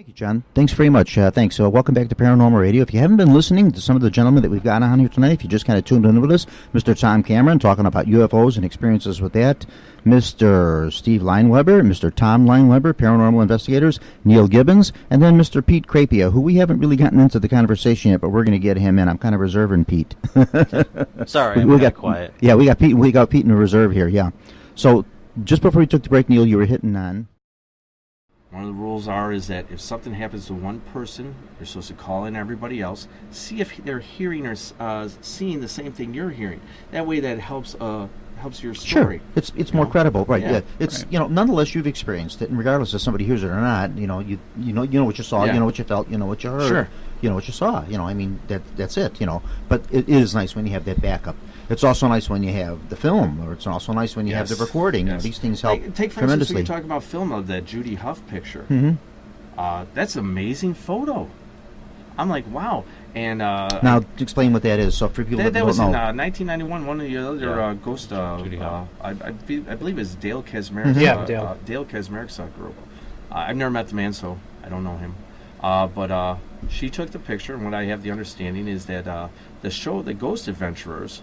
Thank you, John. Thanks very much. Thanks. So welcome back to Paranormal Radio. If you haven't been listening to some of the gentlemen that we've got on here tonight, if you just kind of tuned in with us, Mr. Tom Cameron talking about UFOs and experiences with that, Mr. Steve Lineweber, Mr. Tom Lineweber, paranormal investigators, Neil Gibbons, and then Mr. Pete Crapia, who we haven't really gotten into the conversation yet, but we're going to get him in. I'm kind of reserving Pete. Sorry, we got quiet. Yeah, we got Pete. We got Pete in the reserve here. Yeah. So just before we took the break, Neil, you were hitting on. One of the rules is that if something happens to one person, you're supposed to call in everybody else, see if they're hearing or seeing the same thing you're hearing. That way, that helps your story. Sure, it's more credible, right? Yeah, it's right. Nonetheless, you've experienced it, and regardless if somebody hears it or not, you know what you saw, you know what you felt, you know what you heard, sure. You know what you saw. I mean that's it. But it is nice when you have that backup. It's also nice when you have the film, or it's also nice when you have the recording. Yes. These things help take for tremendously. instance, when you talk about film of that Jude Huff picture. Mm-hmm. That's an amazing photo. I'm like, wow. And now, explain what that is. So for people that don't was know, in 1991. One of the other ghost. I believe it's Dale Kaczmarek. Mm-hmm. Dale Kaczmarek's group. I've never met the man, so I don't know him. But she took the picture, and what I have the understanding is that the show, The Ghost Adventurers,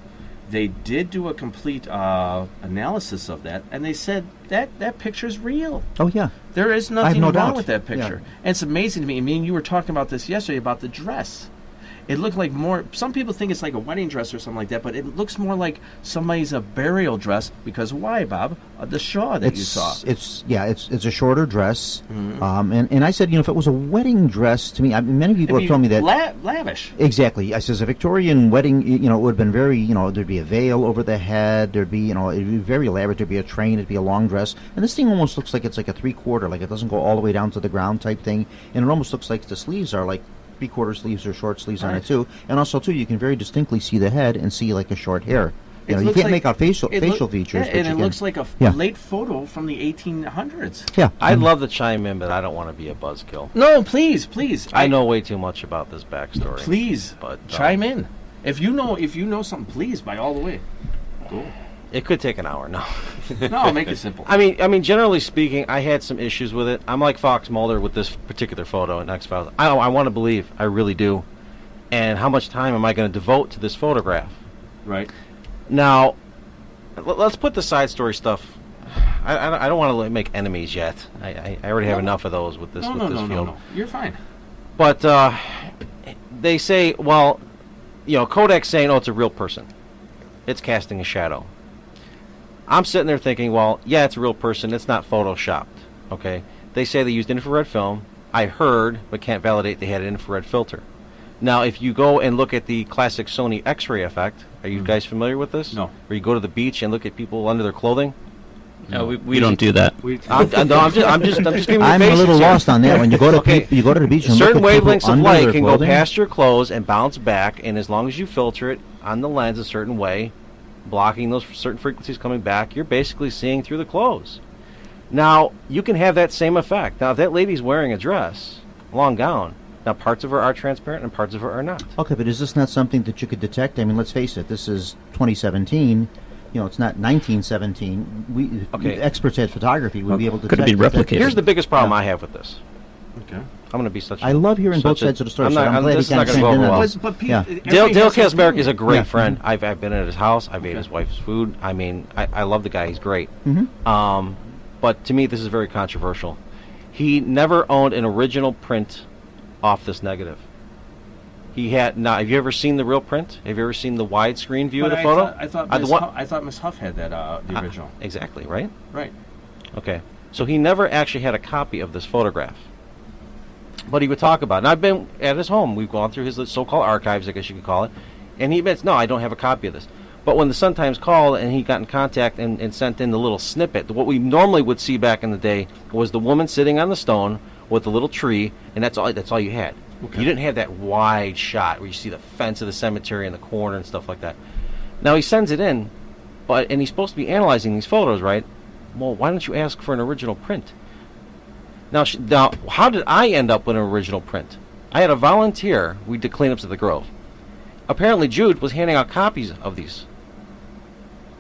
they did do a complete analysis of that, and they said that picture's real. Oh, yeah. There is nothing wrong with that Yeah. picture. And it's amazing to me. I mean, you were talking about this yesterday about the dress. It looked like more, some people think it's like a wedding dress or something like that, but it looks more like somebody's a burial dress because why, Bob? The shawl that you saw. It's a shorter dress. Mm-hmm. And I said, if it was a wedding dress, to me, many people have told me that. Lavish. Exactly. I says a Victorian wedding, it would have been very, there'd be a veil over the head, there'd be, it'd be very elaborate, there'd be a train, it'd be a long dress, and this thing almost looks like it's like a 3/4, like it doesn't go all the way down to the ground type thing, and it almost looks like the sleeves are like 3/4 sleeves or short sleeves on it too, and also too you can very distinctly see the head and see like a short hair. You can't make out facial features. Yeah, and it looks like a late photo from the 1800s. Yeah, I'd love to chime in, but I don't want to be a buzzkill. No, please. I know way too much about this backstory. Please, but chime in. If you know something, please, by all the way. Cool. It could take an hour. No. No, I'll make it simple. I mean, generally speaking, I had some issues with it. I'm like Fox Mulder with this particular photo in X-Files. I want to believe, I really do. And how much time am I going to devote to this photograph? Right. Now, let's put the side story stuff. I don't want to make enemies yet. I already have enough of those with this field. No. You're fine. But they say, well, Kodak's saying, it's a real person. It's casting a shadow. I'm sitting there thinking, well, yeah, it's a real person. It's not photoshopped. Okay. They say they used infrared film. I heard, but can't validate, they had an infrared filter. Now, if you go and look at the classic Sony X-ray effect, are you guys familiar with this? No. Where you go to the beach and look at people under their clothing? No, we don't do that. I'm just giving you I'm a little lost on that. When you go to you go to the beach, and certain look at wavelengths of under light their can clothing. go past your clothes and bounce back, and as long as you filter it on the lens a certain way, blocking those certain frequencies coming back, you're basically seeing through the clothes. Now, you can have that same effect. Now, if that lady's wearing a dress, a long gown, now parts of her are transparent and parts of her are not. Okay, but is this not something that you could detect? I mean, let's face it, this is 2017. It's not 1917. Experts at photography would be able to could detect. it be replicated? Here's the biggest problem I have with this. Okay. I'm going to be such. I love hearing both sides of the story. I'm I'm glad this he is not kind going of to go over well. But Pete, Dale Kaczmarek is a great Yeah. friend. I've been at his house. I've ate his wife's food. I mean, I love the guy. He's great. Mm-hmm. But to me, this is very controversial. He never owned an original print off this negative. He had. Now, have you ever seen the real print? Have you ever seen the widescreen view of the photo? I thought Miss Huff had that the original. Exactly, right? Right. Okay. So he never actually had a copy of this photograph. But he would talk about it. And I've been at his home. We've gone through his so-called archives, I guess you could call it. And he admits, no, I don't have a copy of this. But when the Sun-Times called and he got in contact and sent in the little snippet, what we normally would see back in the day was the woman sitting on the stone with a little tree, and that's all you had. Okay. You didn't have that wide shot where you see the fence of the cemetery in the corner and stuff like that. Now he sends it in, and he's supposed to be analyzing these photos, right? Well, why don't you ask for an original print? Now, how did I end up with an original print? I had a volunteer. We did cleanups at the Grove. Apparently, Jude was handing out copies of these.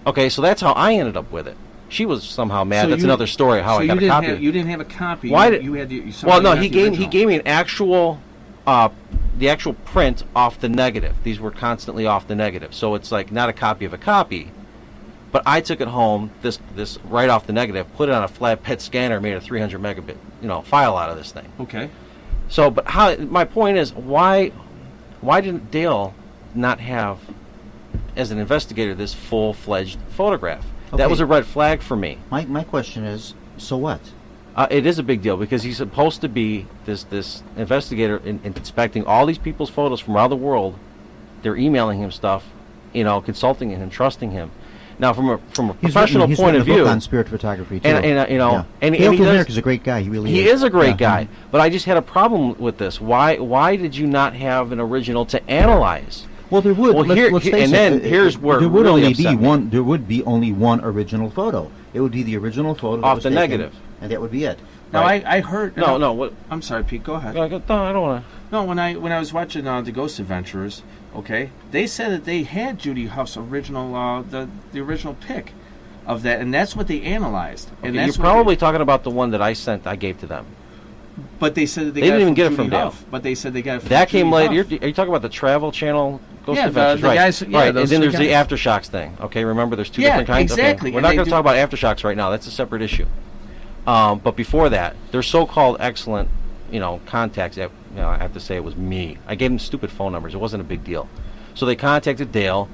Okay, so that's how I ended up with it. She was somehow mad. So That's you- another story. How so I got you a didn't copy. have, you didn't have a copy. Why you, did- you had the, Well, somebody no, got he the gave original. me an actual, the actual print off the negative. These were constantly off the negative, so it's like not a copy of a copy. But I took it home, this right off the negative, put it on a flat PET scanner, made a 300 megabit file out of this thing. Okay. So, but how? My point is, why didn't Dale not have, as an investigator, this full-fledged photograph? Okay. That was a red flag for me. My question is, so what? It is a big deal because he's supposed to be this investigator inspecting all these people's photos from around the world. They're emailing him stuff, consulting him, trusting him. Now, from a professional he's point written of a book view, on spirit photography too. and Yeah. and Dale he does, Kilmerk is a great guy. He really he is. is a great Yeah. guy. But I just had a problem with this. Why did you not have an original to analyze? Well, there would. Well, let's face and it, then here's where there it would really only be upset me. one. There would be only one original photo. It would be the original photo that Off was the taken, negative. and that would be it. Now Right. I heard. No. What? I'm sorry, Pete. Go ahead. No, I don't want to. No, when I was watching the Ghost Adventurers, okay, they said that they had Judy Huff's original the original pic of that, and that's what they analyzed. And You're that's what probably talking about the one that I gave to them. But they said that they They got didn't even it get it from from Judy Dale. Huff. But they said they got it from That Judy came later. Huff. Are you talking about the Travel Channel Ghost Yeah, Adventures? the Right. guys- yeah, right. And those then two there's the guys. Aftershocks thing. Okay, remember there's two Yeah, different kinds. exactly. Okay. We're And not they going to do- talk about Aftershocks right now. That's a separate issue. But before that, their so-called excellent, contacts. I have to say it was me. I gave them stupid phone numbers. It wasn't a big deal. So they contacted Dale.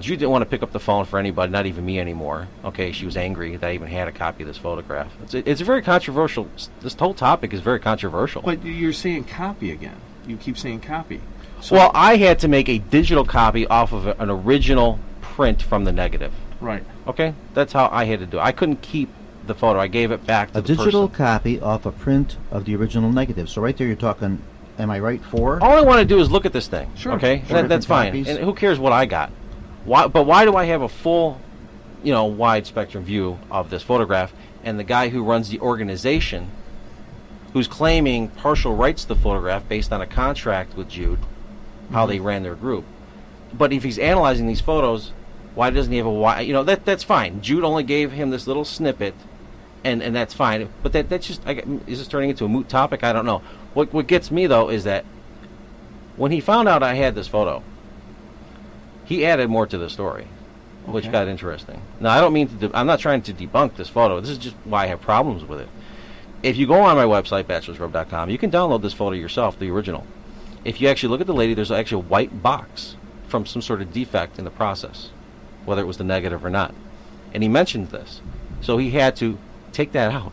Jude didn't want to pick up the phone for anybody, not even me anymore. Okay, she was angry that I even had a copy of this photograph. It's a very controversial. This whole topic is very controversial. But you're saying copy again. You keep saying copy. So, Well, I had to make a digital copy off of an original print from the negative. right. Okay, that's how I had to do it. I couldn't keep the photo. I gave it back to A the digital person. copy off a print of the original negative. So right there, you're talking. Am I right? 4? All I want to do is look at this thing. Sure. Okay, Four that's different fine. copies. And who cares what I got? But why do I have a full, wide spectrum view of this photograph? And the guy who runs the organization, who's claiming partial rights to the photograph based on a contract with Jude, how they ran their group. But if he's analyzing these photos, why doesn't he have a why? That's fine. Jude only gave him this little snippet, and that's fine. But that's just is this turning into a moot topic? I don't know. What gets me though is that when he found out I had this photo, he added more to the story, which Okay. got interesting. Now I don't mean to. I'm not trying to debunk this photo. This is just why I have problems with it. If you go on my website, bachelorsrobe.com, you can download this photo yourself, the original. If you actually look at the lady, there's actually a white box from some sort of defect in the process, whether it was the negative or not. And he mentioned this. So he had to take that out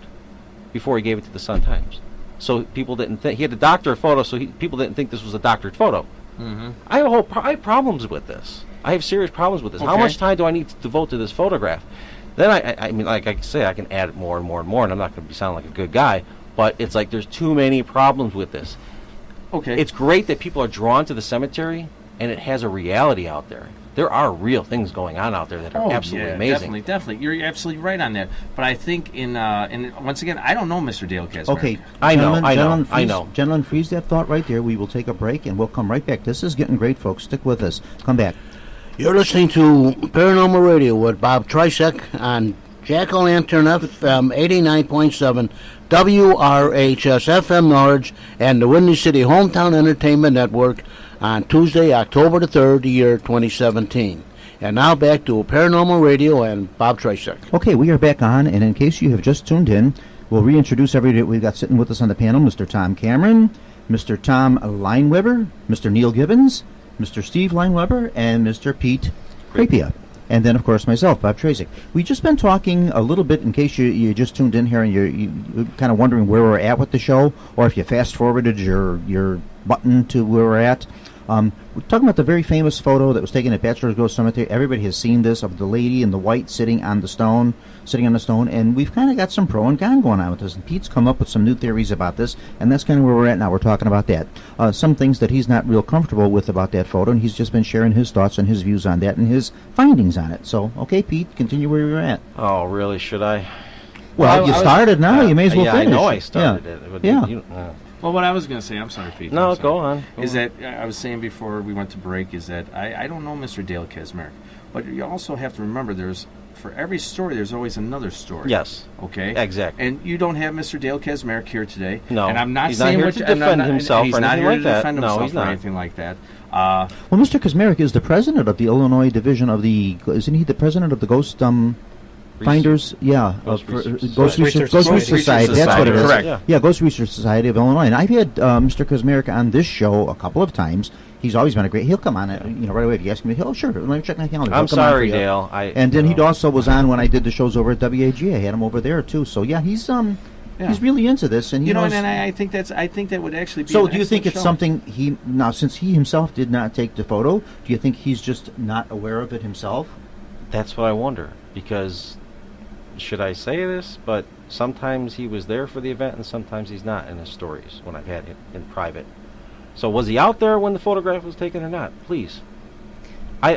before he gave it to the Sun-Times. So people didn't think... He had to doctor a photo, so people didn't think this was a doctored photo. Mm-hmm. I have problems with this. I have serious problems with this. How Okay. much time do I need to devote to this photograph? Then I mean, like I say, I can add more and more and more, and I'm not going to be sounding like a good guy, but it's like there's too many problems with this. Okay. It's great that people are drawn to the cemetery, and it has a reality out there. There are real things going on out there that are absolutely amazing. Definitely. You're absolutely right on that. But I think and once again, I don't know Mr. Dale Kasmer. Okay, I know, gentlemen, Gentlemen, freeze that thought right there. We will take a break, and we'll come right back. This is getting great, folks. Stick with us. Come back. You're listening to Paranormal Radio with Bob Trisek on Jack-O-Lantern FM 89.7, WRHS FM Norwich, and the Windy City Hometown Entertainment Network on Tuesday, October the 3rd, year 2017. And now back to Paranormal Radio and Bob Trisek. Okay, we are back on, and in case you have just tuned in, we'll reintroduce everybody that we've got sitting with us on the panel. Mr. Tom Cameron, Mr. Tom Lineweber, Mr. Neil Gibbons, Mr. Steve Lineweber, and Mr. Pete Crapia. And then, of course, myself, Bob Trazek. We've just been talking a little bit, in case you just tuned in here and you're kind of wondering where we're at with the show, or if you fast-forwarded your button to where we're at. We're talking about the very famous photo that was taken at Bachelors Ghost Cemetery. Everybody has seen this, of the lady in the white sitting on the stone, and we've kind of got some pro and con going on with this. And Pete's come up with some new theories about this, and that's kind of where we're at now. We're talking about that. Some things that he's not real comfortable with about that photo, and he's just been sharing his thoughts and his views on that and his findings on it. So, okay, Pete, continue where you're at. Oh, really? Should I? Well, you started now. You may as well yeah, finish. I know I started it. But Yeah. Well, what I was going to say, I'm sorry, Pete. No, I'm sorry, go on. Is that I was saying before we went to break is that I don't know Mr. Dale Kasmer, but you also have to remember there's for every story, there's always another story. Yes. Okay. Exactly. And you don't have Mr. Dale Kaczmarek here today. No. And I'm not He's saying not here to defend himself He's or not anything here like to that. defend No, himself he's or not. anything like that. Well, Mr. Kazmarek is the president of the Illinois division of the. Isn't he the president of the Ghost Finders? Yeah, Ghost Research Ghost Research Society. That's what it is. Correct. Yeah, Ghost Research Society of Illinois. And I've had Mr. Kazmarek on this show a couple of times. He's always been a great. He'll come on it, right away if you ask him. Oh, sure. Let me check my calendar. I'm He'll come on for sorry, you. Dale. And then he also was on when I did the shows over at WAG. I had him over there too. So yeah, he's really into this, and he knows. And I think that would actually be. So an do you think excellent it's show. something now since he himself did not take the photo? Do you think he's just not aware of it himself? That's what I wonder, because should I say this? But sometimes he was there for the event, and sometimes he's not in his stories when I've had him in private. So was he out there when the photograph was taken or not? Please, I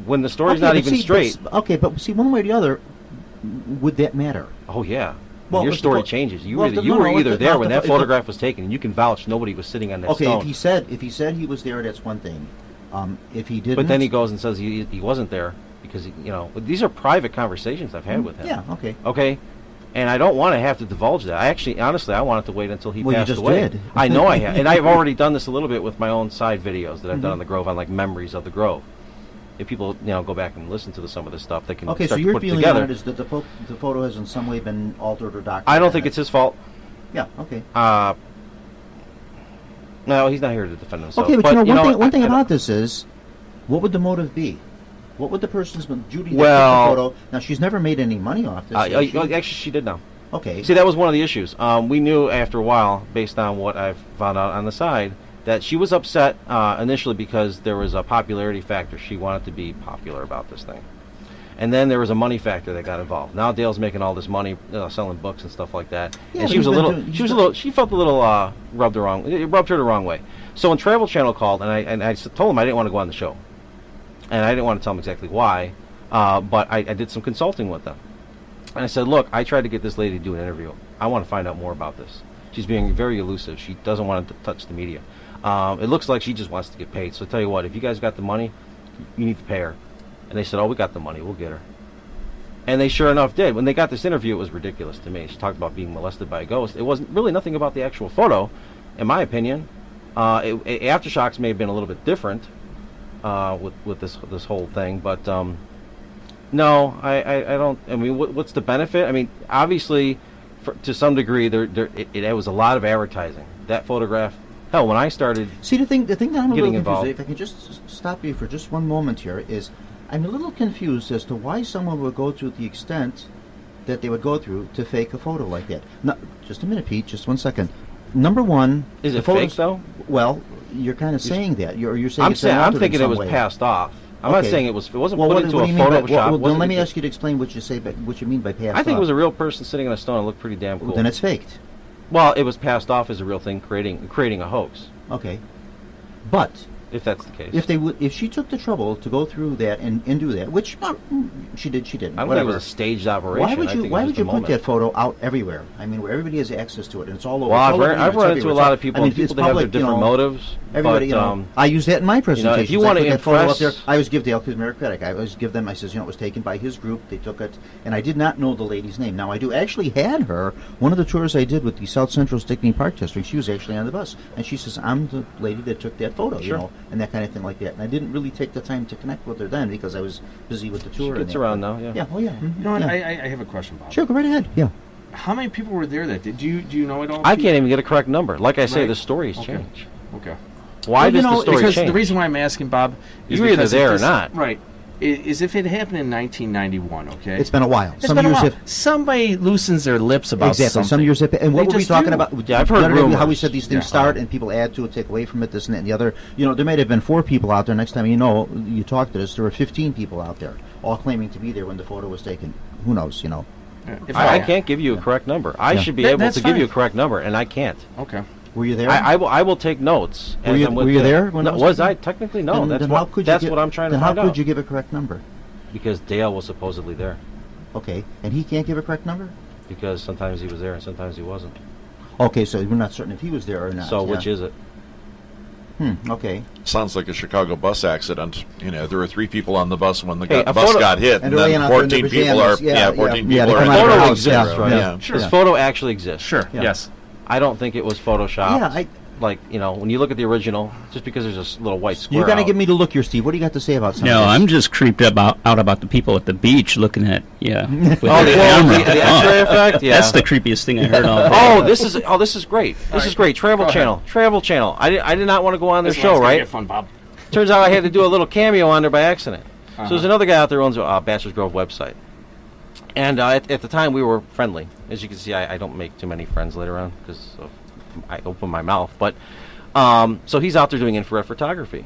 when the story's not even straight. But see, one way or the other, would that matter? Oh yeah. Well, Your if the story pho- changes. You well, were the- you no, were no, either if the- there no, when if that the- photograph was taken, and you can vouch nobody was sitting on that Okay, stone. if he said he was there, that's one thing. If he didn't, But then he goes and says he wasn't there because these are private conversations I've had with him. Yeah. Okay. Okay. And I don't want to have to divulge that. Honestly, I wanted to wait until he Well, you passed just away. did. I know I have, and I've already done this a little bit with my own side videos that I've Mm-hmm. done on the Grove, on like memories of the Grove. If people go back and listen to some of this stuff, they can Okay. So start to your put it feeling together. on it is that the photo has in some way been altered or doctored. I don't think it's his fault. Yeah. Okay. No, he's not here to defend himself. Okay, but one thing I- about this is, what would the motive be? What would the person's Judy that Well- took the photo? Now she's never made any money off this. has she? actually, she did now. Okay. See, that was one of the issues. We knew after a while, based on what I've found out on the side, that she was upset initially because there was a popularity factor. She wanted to be popular about this thing. And then there was a money factor that got involved. Now Dale's making all this money selling books and stuff like that. Yeah, and but she was a he's been little, doing- she felt a little it rubbed her the wrong way. So when Travel Channel called, and I told him I didn't want to go on the show. And I didn't want to tell him exactly why, but I did some consulting with them. And I said, look, I tried to get this lady to do an interview. I want to find out more about this. She's being very elusive. She doesn't want to touch the media. It looks like she just wants to get paid. So I tell you what, if you guys got the money, you need to pay her. And they said, oh, we got the money. We'll get her. And they sure enough did. When they got this interview, it was ridiculous to me. She talked about being molested by a ghost. It wasn't really nothing about the actual photo, in my opinion. Aftershocks may have been a little bit different with this whole thing, but no, I don't. I mean, what's the benefit? I mean, obviously, to some degree, it was a lot of advertising. That photograph. Hell, when I started, See, the thing that I'm a little getting confused. involved. If I can just stop you for just one moment here, is I'm a little confused as to why someone would go to the extent that they would go through to fake a photo like that. No, just a minute, Pete. Just 1 second. Number one, is the it photos- fake though? Well, you're kind of saying that. You're saying I'm it's been saying I'm altered in thinking it some was way. passed off. I'm not Okay. saying it wasn't Well, put what into do a you mean by? Photoshop. Well, then wasn't let me it- ask you to explain what you mean by passed I think off. it was a real person sitting on a stone and looked pretty damn cool. Then it's faked. Well, it was passed off as a real thing, creating a hoax, Okay, but if that's the case. if she took the trouble to go through that and do that, which she did, I don't think it whatever. was a staged operation. Why would I you think it Why was would just you a put moment. that photo out everywhere? I mean, where everybody has access to it, and it's all over. Well, it's all over I've the internet, run it's into a everywhere. lot of It's people. I mean, And people it's that have their public, different motives. Everybody, but, I use that in my presentations. you wanna I put that photo up there. impress- I always give Dale Kazmarek credit. I always give them. I says, it was taken by his group. They took it, and I did not know the lady's name. Now I do actually had her. One of the tours I did with the South Central Stickney Park District. She was actually on the bus, and she says, "I'm the lady that took that photo," Sure. and that kind of thing like that. And I didn't really take the time to connect with her then because I was busy with the tour. She and gets that. around now, yeah. Yeah. Oh yeah. You know what? Yeah. I have a question, Bob. Sure, go right ahead. Yeah. How many people were there that did? Do you know it all? I Pete? can't even get a correct number. Like I say, Right. the stories Okay. change. Okay. Why Well, does the story because change? the reason why I'm asking, Bob, is You're either because there if or this- not. Right. Is if it happened in 1991, okay? It's been a while. It's been a while. Somebody loosens their lips about Exactly. something. Some years, and what They were we just talking do. about? Yeah, I've heard How we rumors. said these things Yeah. start and people add to it, take away from it, this and that and the other. There might have been 4 people out there. Next time you talk to this, there were 15 people out there, all claiming to be there when the photo was taken. Who knows? If I can't give you a correct number. I Yeah. should be That- able that's to give you a fine. correct number, and I can't. Okay. Were you there? I will take notes. Were as you- I'm with were you the- there when No, it was was taken? I? Technically, no. Then- That's then what, how could you that's give- what I'm trying to then find how out. could you give a correct number? Because Dale was supposedly there. Okay, and he can't give a correct number. Because sometimes he was there and sometimes he wasn't. Okay, so we're not certain if he was there or not. So yeah. which is it? Okay. Sounds like a Chicago bus accident. You know, there were 3 people on the bus when the Hey, a bus photo- got hit, And and they're laying then out there in 14 their people are pajamas. Yeah, 14 yeah, people they are come in out of the the house. house, yeah, Right, right. yeah. Sure. This photo actually exists. Sure. Yeah. Yes. I don't think it was photoshopped. Yeah, like, you know, when you look at the original, just because there's a little white square. you got to out. give me the look here, Steve. What do you got to say about some No, of this? I'm just creeped out about the people at the beach looking at with Oh, their the camera. X-ray effect. Yeah. That's the creepiest thing I heard all day. This is great. This is great. Travel Channel. Travel Channel. I did not want to go on their This show, one's gonna right? get fun, Bob. Turns out I had to do a little cameo on there by accident. So there's another guy out there who owns a Bachelors Grove website. And at the time, we were friendly. As you can see, I don't make too many friends later on because I open my mouth. But so he's out there doing infrared photography.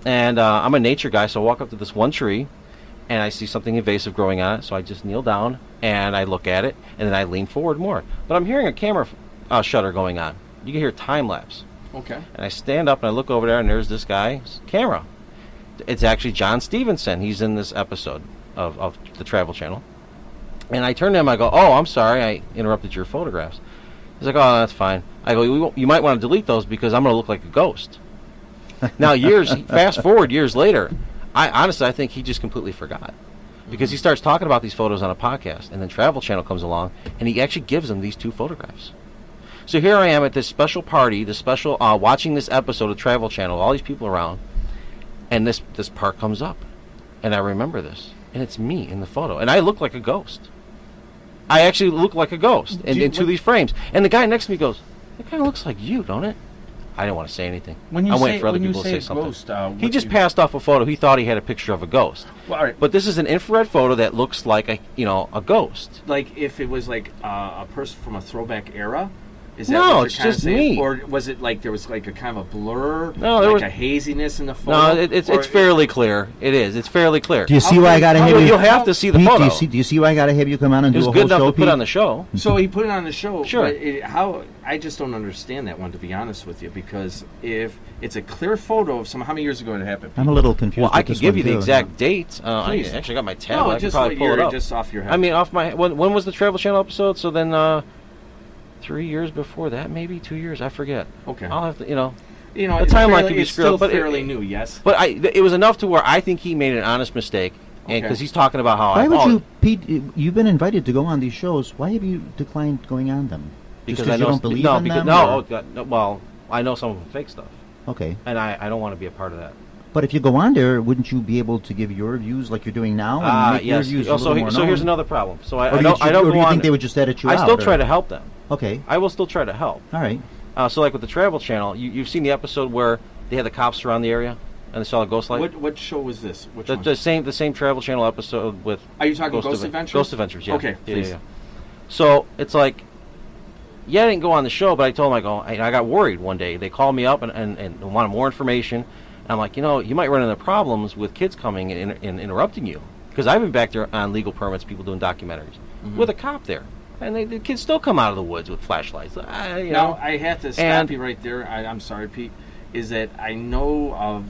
And I'm a nature guy, so I walk up to this one tree, and I see something invasive growing on it. So I just kneel down, and I look at it, and then I lean forward more. But I'm hearing a camera shutter going on. You can hear time lapse. Okay. And I stand up, and I look over there, and there's this guy's camera. It's actually John Stevenson. He's in this episode of the Travel Channel. And I turn to him, I go, "Oh, I'm sorry, I interrupted your photographs." He's like, "Oh, that's fine." I go, "You might want to delete those because I'm going to look like a ghost." Now, fast forward years later, I think he just completely forgot. Because he starts talking about these photos on a podcast, and then Travel Channel comes along, and he actually gives them these 2 photographs. So here I am at this special party, watching this episode of Travel Channel, all these people around, and this part comes up. And I remember this. And it's me in the photo. And I look like a ghost. I actually look like a ghost into these frames. And the guy next to me goes, "That kind of looks like you, don't it?" I didn't want to say anything. I waited for other people to say something. Ghost, He just passed off a photo. He thought he had a picture of a ghost. Well, all right. But this is an infrared photo that looks like a ghost. Like if it was like a person from a throwback era. Is that No, what you're it's kinda just saying? me. Or was it like there was like a kind of a blur? No, there like was a haziness in the photo. No, it's fairly clear. It is. It's fairly clear. Do you see why I got to have you? You'll have to see the Pete, photo. do you see why I got to have you come on and It do was a good whole enough show, to put Pete? on the show. So he put it on the show. Sure. But how? I just don't understand that one, to be honest with you, because if it's a clear photo of how many years ago it happened? I'm a little confused. Well, I with could this give one, you the too. exact date. I Please. actually got my tab. No, I could just probably what pull it year, up. just off your head. I mean, when was the Travel Channel episode? So then 3 years before that, maybe 2 years. I forget. Okay. I'll have to, the the timeline could be it's screwed still up, but fairly new, yes. But it was enough to where I think he made an honest mistake, and Okay. because he's talking about how Why I would you, Pete? You've been invited to go on these shows. Why have you declined going on them? because Just I know you don't believe no, in because, them? no, or- oh, God, no, well, I know some of them fake stuff, Okay, and I don't want to be a part of that. but if you go on there, wouldn't you be able to give your views like you're doing now? And make your Yes. views Oh, a little more so here's known? another problem. So Or I do don't you, or go do you on. think they would just edit you I out? still or- try to help them. Okay, I will still try to help. all right. So like with the Travel Channel, you've seen the episode where they had the cops around the area and they saw a ghost light. What show was this? Which one? The same Travel Channel episode with. Are you talking Ghost Adventures? Ghost Adventures, yeah. Okay, Yeah, please. yeah. So it's like, I didn't go on the show, but I told them, I got worried one day. They called me up and wanted more information. And I'm like, you might run into problems with kids coming and interrupting you. Because I've been back there on legal permits, people doing documentaries, with a cop there. And the kids still come out of the woods with flashlights. Now, I have to stop you right there. I'm sorry, Pete. Is that I know of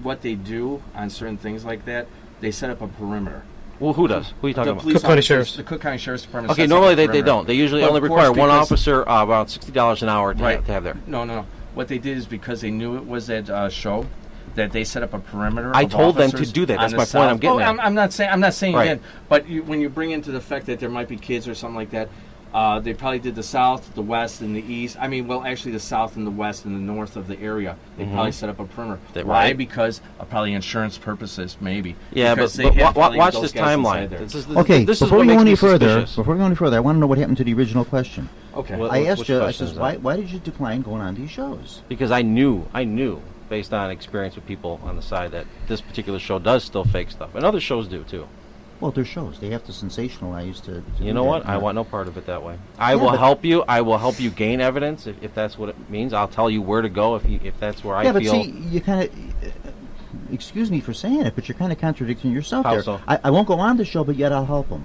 what they do on certain things like that. They set up a perimeter. Well, who does? Who are you talking The about? police Cook County officers, Sheriff's. the Cook County Sheriff's Department. Okay, sets normally up a they perimeter. don't. They usually But only of course, require one because- officer around $60 an hour to have there. No. What they did is because they knew it was that show that they set up a perimeter. I of told them to officers do that. That's on my the point I'm south. getting at. I'm not saying Right. you didn't. But when you bring into the fact that there might be kids or something like that, they probably did the south, the west, and the east. I mean, well, actually, the south and the west and the north of the area. They probably set up a perimeter. Why? Right. Because of probably insurance purposes, maybe. Yeah, Because but they have probably watch those this guys inside timeline. there. Okay, this is before what we go makes any me further, suspicious. I want to know what happened to the original question. Okay. Well, I which asked you. I question says, is that? why did you decline going on these shows? Because I knew, based on experience with people on the side, that this particular show does still fake stuff, and other shows do too. Well, they're shows. They have to sensationalize to You do know that. what? I want no part of it that way. I Yeah, will but- help you. I will help you gain evidence if that's what it means. I'll tell you where to go if that's where Yeah, I but feel. see, you kind of. Excuse me for saying it, but you're kind of contradicting yourself How there. so? I won't go on the show, but yet I'll help them.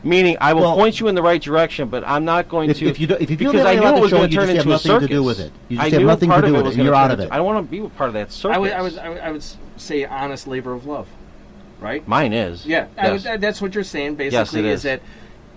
Meaning, I will Well, point you in the right direction, but I'm not going If to. you feel because that I way knew about it the was show, going to you turn just have into a nothing to circus. do with it. You just I have knew nothing part to do of with was it. gonna You're turn out of into- it. I don't want to be a part of that circus. I would say honest labor of love, right? Mine is. Yeah, Yes. that's what you're saying. Basically, Yes, it is is. that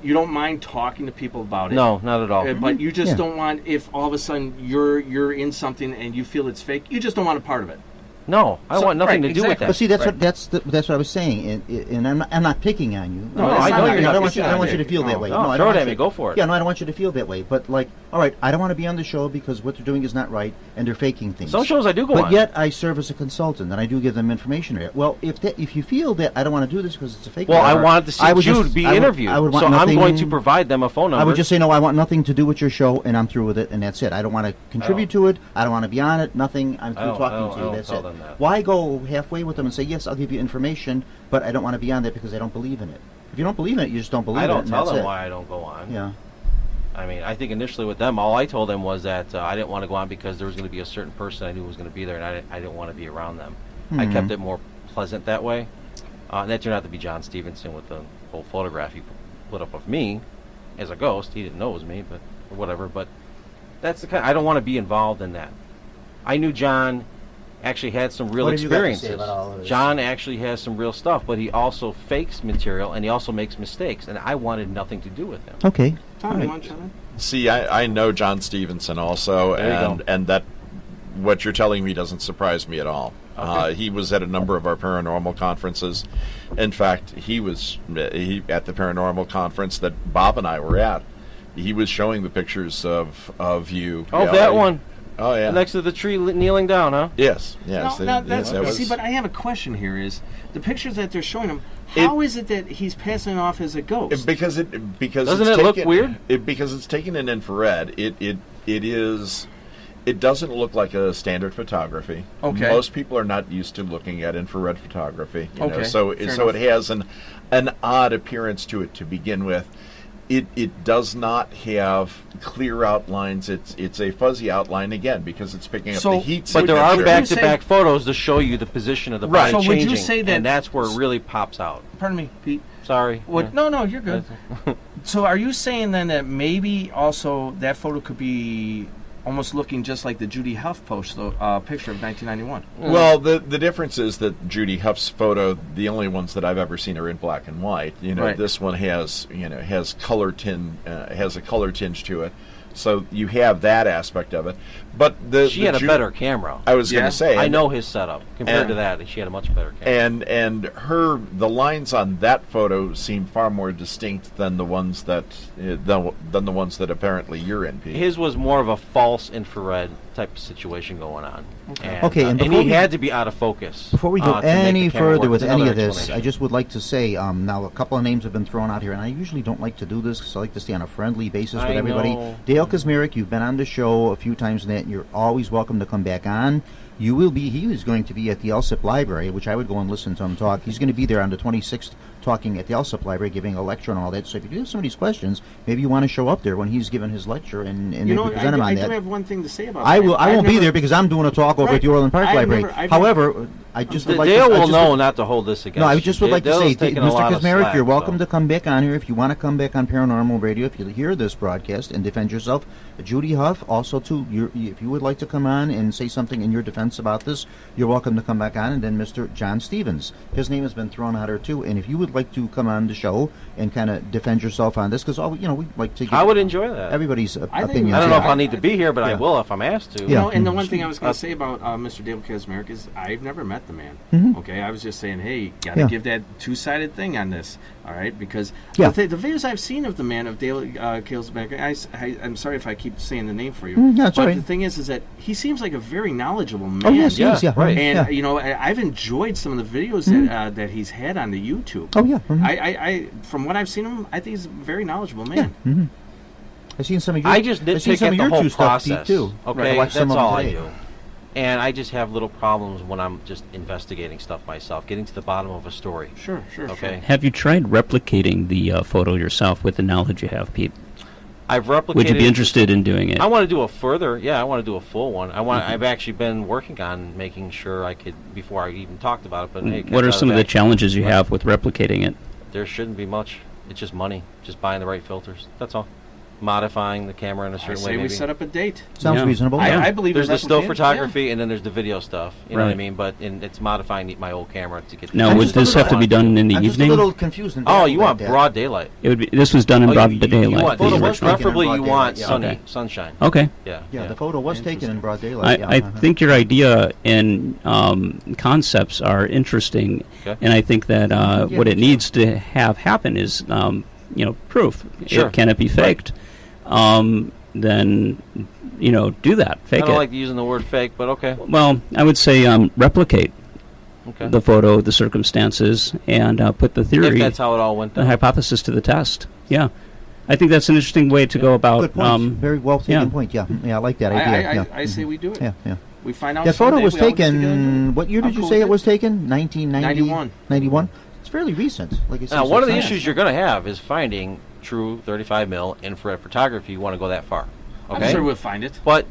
You don't mind talking to people about it. No, not at all. But you just Yeah. don't want, if all of a sudden you're in something and you feel it's fake, you just don't want a part of it. No, I So- want nothing right, to do with exactly. that. But see, that's Right. that's what I was saying, and I'm not picking on you. No, I know you're I not don't want you. picking I don't on want me. you to feel that way. No, I throw don't it want at me. you- Go for it. Yeah, no, I don't want you to feel that way. But like, all right, I don't want to be on the show because what they're doing is not right, and they're faking things. Some shows I do go But on. yet I serve as a consultant, and I do give them information. Well, if you feel that I don't want to do this because it's a fake, Well, I whatever, wanted to see I would Jude just- be I would- interviewed, I would want so nothing, I'm going to provide them a phone number. I would just say no. I want nothing to do with your show, and I'm through with it, and that's it. I don't want to contribute to it. I don't want to be on it. Nothing. I'm through don't- talking I don't- to I you. don't That's tell it. them that. Why go halfway with them and say yes? I'll give you information, but I don't want to be on that because I don't believe in it. If you don't believe in it, you just don't believe I in it. don't and tell that's them it. why I don't go on. Yeah. I mean, I think initially with them, all I told them was that I didn't want to go on because there was going to be a certain person I knew was going to be there, and I didn't want to be around them. I kept it more pleasant that way. And that turned out to be John Stevenson with the whole photograph he put up of me as a ghost. He didn't know it was me, but or whatever. But that's the kind. I don't want to be involved in that. I knew John actually had some real What have you got to say experiences. about all of this? John actually has some real stuff, but he also fakes material and he also makes mistakes, and I wanted nothing to do with him. Okay. Tom, you want to chime in? See, I know John Stevenson also, There you go. and that what you're telling me doesn't surprise me at all. Okay. He was at a number of our paranormal conferences. In fact, he was at the paranormal conference that Bob and I were at. He was showing the pictures of you. Oh, Yeah, that one. Oh, yeah. Next to the tree kneeling down, huh? Yes. Now, that's, that was, see, but I have a question here. Is the pictures that they're showing him? How is it that he's passing it off as a ghost? because Doesn't it's it look taken- weird? Because it's taken in infrared. It doesn't look like a standard photography. Okay. Most people are not used to looking at infrared photography. You know, Okay, so fair so it enough. has an odd appearance to it to begin with. It does not have clear outlines. It's a fuzzy outline again because it's picking up So- the heat. But there are signature. back-to-back photos to show you the position of the Right. body So would you changing, say that- and that's where it really pops out. Pardon me, Pete. Sorry. What? Yeah. No, you're good. So are you saying then that maybe also that photo could be almost looking just like the Judy Huff picture of 1991? Well, the difference is that Judy Huff's photo, the only ones that I've ever seen are in black and white. You know, Right. this one has has a color tinge to it, so you have that aspect of it. But She had a better camera. I was going Yeah. to say, I know his setup. Compared and- to that, she had a much better camera. and the lines on that photo seem far more distinct than the ones that than the ones that apparently you're in, Pete. His was more of a false infrared type of situation going on. And, Okay, and and before he we- had to be out of focus. Before we go to make any the camera further work. with There's any another of this, explanation. I just would like to say now a couple of names have been thrown out here, and I usually don't like to do this because I like to stay on a friendly basis with I everybody. know. Dale Kazmarek, you've been on the show a few times, and you're always welcome to come back on. He is going to be at the Elsip Library, which I would go and listen to him talk. He's going to be there on the 26th talking at the Elsip Library, giving a lecture and all that. So if you do have some of these questions, maybe you want to show up there when he's giving his lecture and You maybe know, present him on I that. do have one thing to say about I that. will. I I've won't be never- there because I'm doing a talk over Right. at the Orland Park I've Library. never- I've However, I just would like Dale to, I will just know would- not to hold this against No, I you. just would like to Dale's say, taking a Mr. lot of Kazmarek, slack, you're welcome so. to come back on here if you want to come back on Paranormal Radio. If you hear this broadcast and defend yourself, Judy Huff, also too. If you would like to come on and say something in your defense about this, you're welcome to come back on. And then Mr. John Stevens, his name has been thrown out here too. And if you would like to come on the show and kind of defend yourself on this, because we like to get I would enjoy that. everybody's I think- opinions. I don't know if here. I'll need to be here, but I Yeah. will if I'm asked to. You Yeah. know, and the one thing I was going to say about Mr. Dale Kazmarek is I've never met the man. Okay, I was just saying, hey, got to Yeah. give that two-sided thing on this, all right? Because Yeah. the videos I've seen of the man, of Dale Kazmarek, I'm sorry if I keep saying the name for you. No, it's but all right. the thing is that he seems like a very knowledgeable man. Oh yes, Yeah, yes, yeah, right. And yeah. you know, I've enjoyed some of the videos that he's had on the YouTube. Oh yeah. I from what I've seen him, I think he's a very knowledgeable man. I've seen some of your. I just I've seen nitpick some at of the your whole true stuff, Pete, process. too. Okay, I watched that's some of them all I today. do. And I just have little problems when I'm just investigating stuff myself, getting to the bottom of a story. Sure. Okay. Have you tried replicating the photo yourself with the knowledge you have, Pete? I've replicated. Would you be interested in doing it? I want to do a further. Yeah, I want to do a full one. I've actually been working on making sure I could before I even talked about it. But hey, What are some of the challenges you have with replicating it? There shouldn't be much. It's just money. Just buying the right filters. That's all. modifying the camera in a I certain say way. we Maybe. set up a date. Sounds Yeah. reasonable. I believe There's in the still replicating, photography, and then there's the video stuff. You know what I Right. mean? But it's modifying my old camera to get. Now, I'm would just a this little have to be done in the I'm just a evening? little confused. and Oh, baffled you by want that. broad daylight? It would be. This was done in Oh, broad you daylight. want Photo the was original. taken in preferably broad you want daylight, sunny okay. sunshine. Okay. Yeah, the photo was taken in broad daylight. I think your idea and concepts are interesting, Okay. and I think that what it needs to have happen is, proof. Sure. Can it be faked? Then, do that. I Fake don't it. like using the word fake, but okay. Well, I would say replicate Okay. the photo, the circumstances, and put the If theory, that's how it all went the down. hypothesis to the test. Yeah. I think that's an interesting way to go about. Good point. Very well taken yeah. point. Yeah, I like that idea. I say we do it. Yeah, yeah. We find out. That photo someday, was we all get together and do taken. it. What year I'm did you cool say with it was taken? 1990? 91. 91. It's fairly recent. Like I said, Now, one of the science. issues you're going to have is finding true 35 mil infrared photography. You want to go that far, okay? I'm sure we'll find it. But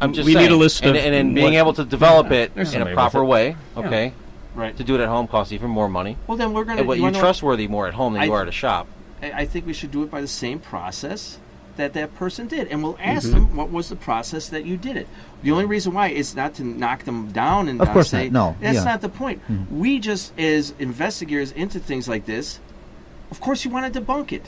I'm just We saying, need a list and, of and then being what- able to develop it There's in a somebody proper with way, Yeah. okay? Right. To do it at home costs even more money. Well, then we're gonna. And what you you're wanna know trustworthy more at home than you I- are at a shop. I think we should do it by the same process that person did, and we'll ask them what was the process that you did it. The only reason why is not to knock them down and Of course say not. No, that's yeah. not the point. We just, as investigators into things like this, of course, you want to debunk it.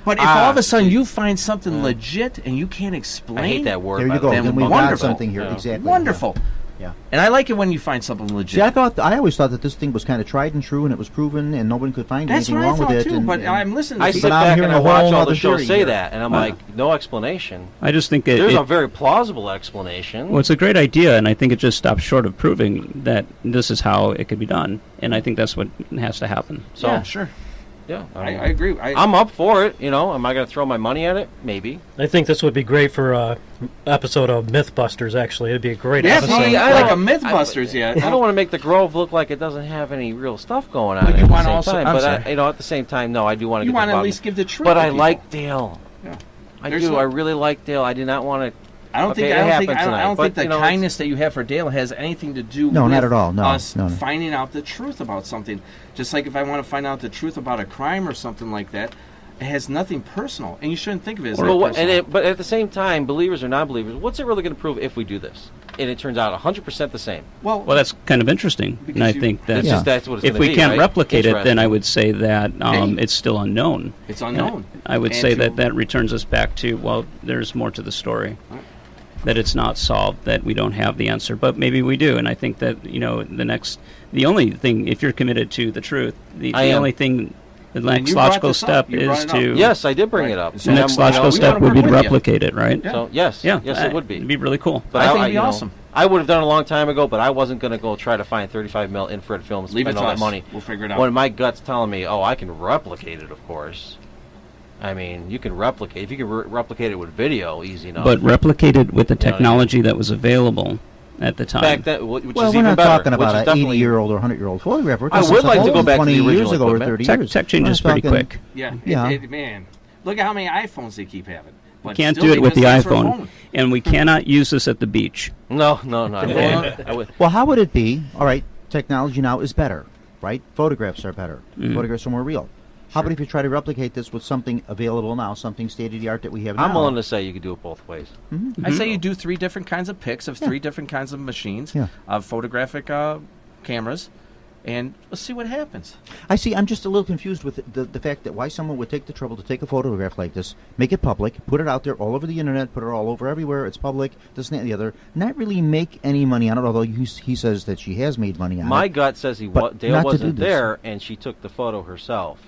But if all of a sudden you find something legit and you can't explain, I hate that word. There by you the go. way. Then Then we got wonderful. something here. Yeah. Exactly. wonderful. Yeah. And I like it when you find something legit. See, I always thought that this thing was kind of tried and true, and it was proven, and no one could find That's anything what I wrong with thought it. too. and, But and I'm listening. I to sit people. But I'm back hearing and I a whole watch all the other shows theory say here. that, and I'm like, no explanation. I just think There's it, a very plausible explanation. well, it's a great idea, and I think it just stops short of proving that this is how it could be done. And I think that's what has to happen. So, Yeah, sure. yeah, I agree. I'm up for it. Am I going to throw my money at it? Maybe. I think this would be great for an episode of Mythbusters, actually. It'd be a great Yeah, episode. see, I like a don't- MythBusters, yeah. I don't want to make the Grove look like it doesn't have any real stuff going on. But at you the wanna same also- time. I'm but sorry. at the same time, no, I do want to. You want to at least give the truth. But to I people. like Dale. Yeah. I There's do. no- I really like Dale. I did not want to. I don't Okay, think it I don't happened think I don't, tonight, think but, the you know, it's- kindness that you have for Dale has anything to do No, with not at all. No, us no. finding out the truth about something. Just like if I want to find out the truth about a crime or something like that, it has nothing personal, and you shouldn't think of it as that personal. But at the same time, believers or non-believers, what's it really going to prove if we do this? And it turns out 100% the same. Well, Well, that's kind of interesting, and Because I you- think that That's what it's if gonna we be, can't right? replicate it, then I Interesting. would say that Hey. it's still unknown. it's unknown. I would And say to- that that returns us back to, well, there's more to the story. That it's not solved, that we don't have the answer, but maybe we do. And I think that, the only thing, if you're committed to the truth, the I am. only thing, the And next you brought logical this up. step You is brought it up. to, Yes, I did bring Right. it up. So the next I'm- logical we step wanna would be work to with you. replicate it, right? Yeah. So yes, Yeah, yes, it would be. It'd be really cool. But I think I, it'd be awesome. I would have done it a long time ago, but I wasn't going to go try to find 35 mil infrared films. Leave it spend to all us. that money. We'll figure it out. When my gut's telling me, oh, I can replicate it, of course. I mean, you can replicate. If you can replicate it with video, easy enough. But replicate it with the You know what I mean? technology that was available at the time. back then, which Well, is we're even not better. talking which about is an definitely 80-year-old or 100-year-old photographer. I would like to go back to 20 the years original ago or equipment. 30 Tech, years. tech changes We're pretty talking- quick. Yeah, Yeah. Man, look at how many iPhones they keep having. You But can't still, do it with the because that's their iPhone. phone. And we cannot use this at the beach. No. I would. Well, how would it be? All right, technology now is better, right? Photographs are better. Mm-hmm. Photographs are more real. How about if you try to replicate this with something available now, something state-of-the-art that we have now? I'm willing to say you could do it both ways. I say you do 3 different kinds of pics of 3 different kinds of machines, Yeah. of photographic cameras, and let's see what happens. I see. I'm just a little confused with the fact that why someone would take the trouble to take a photograph like this, make it public, put it out there all over the internet, put it all over everywhere. It's public, this and that and the other. Not really make any money on it, although he says that she has made money on My it. gut says But Dale not to wasn't do this. there, and she took the photo herself.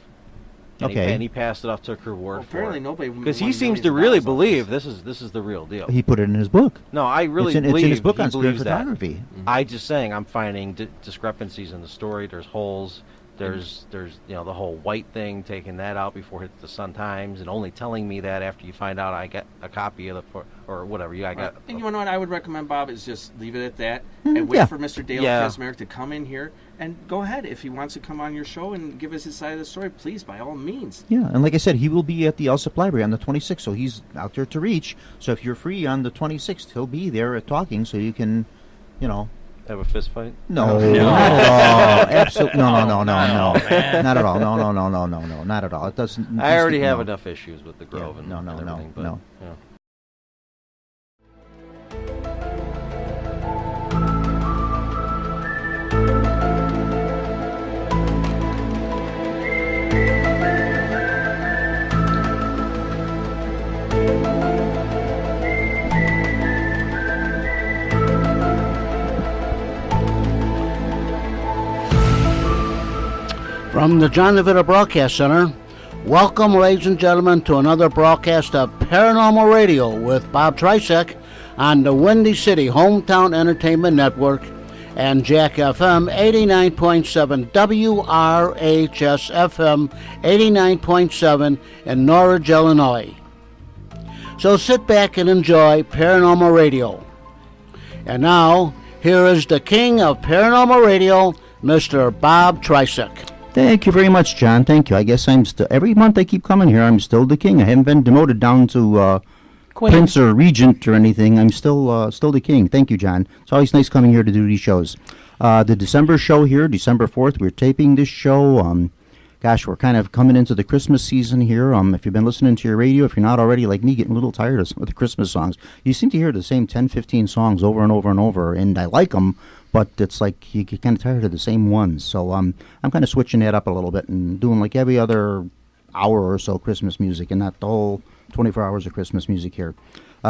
And Okay. and he passed it off, took her word Well, for apparently it. nobody Because won he seems millions to of really dollars off believe this. this is the real deal. He put it in his book. No, I really it's in believe his book he on spirit believes that. photography. I just saying I'm finding discrepancies in the story. There's holes. There's the whole white thing, taking that out before it hits the Sun Times, and only telling me that after you find out I get a copy of or whatever. I got. And you know what I would recommend, Bob, is just leave it at that and wait yeah. for Mr. Dale Yeah. Kaczmarek to come in here and go ahead. If he wants to come on your show and give us his side of the story, please, by all means. Yeah, and like I said, he will be at the Elsip Library on the 26th, so he's out there to reach. So if you're free on the 26th, he'll be there talking, so you can, have a fist fight? No, No. not at all. Absolutely, no, man. not at all. No, not at all. It doesn't. I already no. have enough issues with the Grove and no, everything. But, no. yeah. From the John DeVita Broadcast Center, welcome, ladies and gentlemen, to another broadcast of Paranormal Radio with Bob Trisek on the Windy City Hometown Entertainment Network and Jack FM 89.7, WRHS FM 89.7 in Norridge, Illinois. So sit back and enjoy Paranormal Radio. And now, here is the king of Paranormal Radio, Mr. Bob Trisek. Thank you very much, John. Thank you. I guess I'm still, every month I keep coming here, I'm still the king. I haven't been demoted down to prince or regent or anything. I'm still the king. Thank you, John. It's always nice coming here to do these shows. The December show here, December 4th, we're taping this show. Gosh, we're kind of coming into the Christmas season here. If you've been listening to your radio, if you're not already like me, getting a little tired of some of the Christmas songs, you seem to hear the same 10, 15 songs over and over and over, and I like them, but it's like you get kind of tired of the same ones. So I'm kind of switching that up a little bit and doing like every other hour or so Christmas music and not the whole 24 hours of Christmas music here.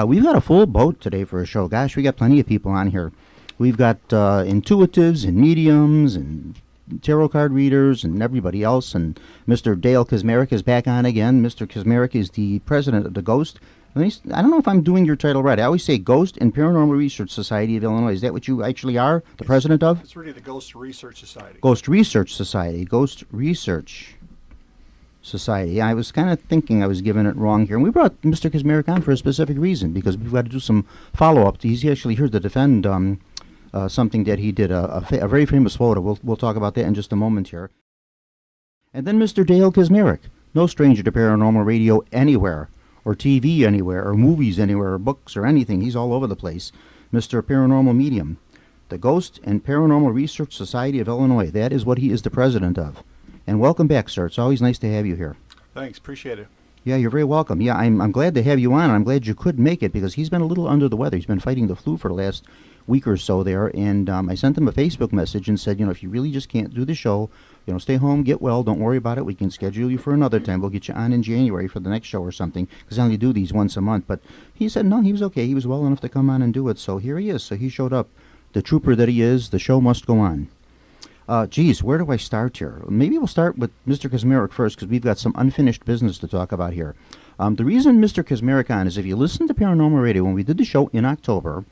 We've got a full boat today for a show. Gosh, we got plenty of people on here. We've got intuitives and mediums and tarot card readers and everybody else, and Mr. Dale Kazmarek is back on again. Mr. Kazmarek is the president of the Ghost. I don't know if I'm doing your title right. I always say Ghost and Paranormal Research Society of Illinois. Is that what you actually are, the president of? It's really the Ghost Research Society. Ghost Research Society. Ghost Research Society. I was kind of thinking I was giving it wrong here. And we brought Mr. Kazmarek on for a specific reason, because we've got to do some follow-up. He's actually here to defend something that he did, a very famous photo. We'll talk about that in just a moment here. And then Mr. Dale Kazmarek, no stranger to paranormal radio anywhere, or TV anywhere, or movies anywhere, or books, or anything. He's all over the place. Mr. Paranormal Medium, the Ghost and Paranormal Research Society of Illinois. That is what he is the president of. And welcome back, sir. It's always nice to have you here. Thanks, appreciate it. Yeah, you're very welcome. Yeah, I'm glad to have you on, and I'm glad you could make it, because he's been a little under the weather. He's been fighting the flu for the last week or so there, and I sent him a Facebook message and said, if you really just can't do the show, stay home, get well, don't worry about it. We can schedule you for another time. We'll get you on in January for the next show or something, because I only do these once a month. But he said, no, he was okay. He was well enough to come on and do it, so here he is. So he showed up. The trooper that he is, the show must go on. Geez, where do I start here? Maybe we'll start with Mr. Kazmarek first, because we've got some unfinished business to talk about here. The reason Mr. Kazmarek on is if you listen to Paranormal Radio, when we did the show in October,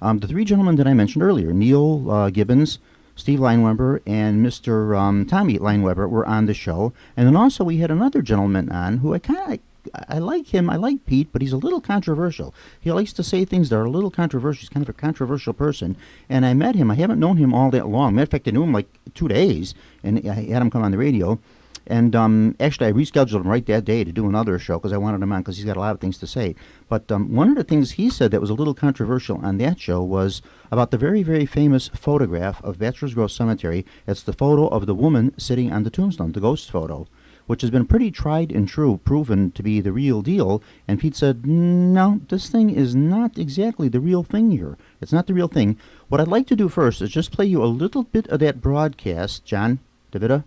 the three gentlemen that I mentioned earlier, Neil Gibbons, Steve Lineweber, and Mr. Tommy Lineweber were on the show. And then also we had another gentleman on who I like him. I like Pete, but he's a little controversial. He likes to say things that are a little controversial. He's kind of a controversial person. And I met him. I haven't known him all that long. Matter of fact, I knew him like 2 days, and I had him come on the radio. And actually, I rescheduled him right that day to do another show because I wanted him on because he's got a lot of things to say. But one of the things he said that was a little controversial on that show was about the very, very famous photograph of Bachelors Grove Cemetery. It's the photo of the woman sitting on the tombstone, the ghost photo, which has been pretty tried and true, proven to be the real deal. And Pete said, no, this thing is not exactly the real thing here. It's not the real thing. What I'd like to do first is just play you a little bit of that broadcast, John DeVita,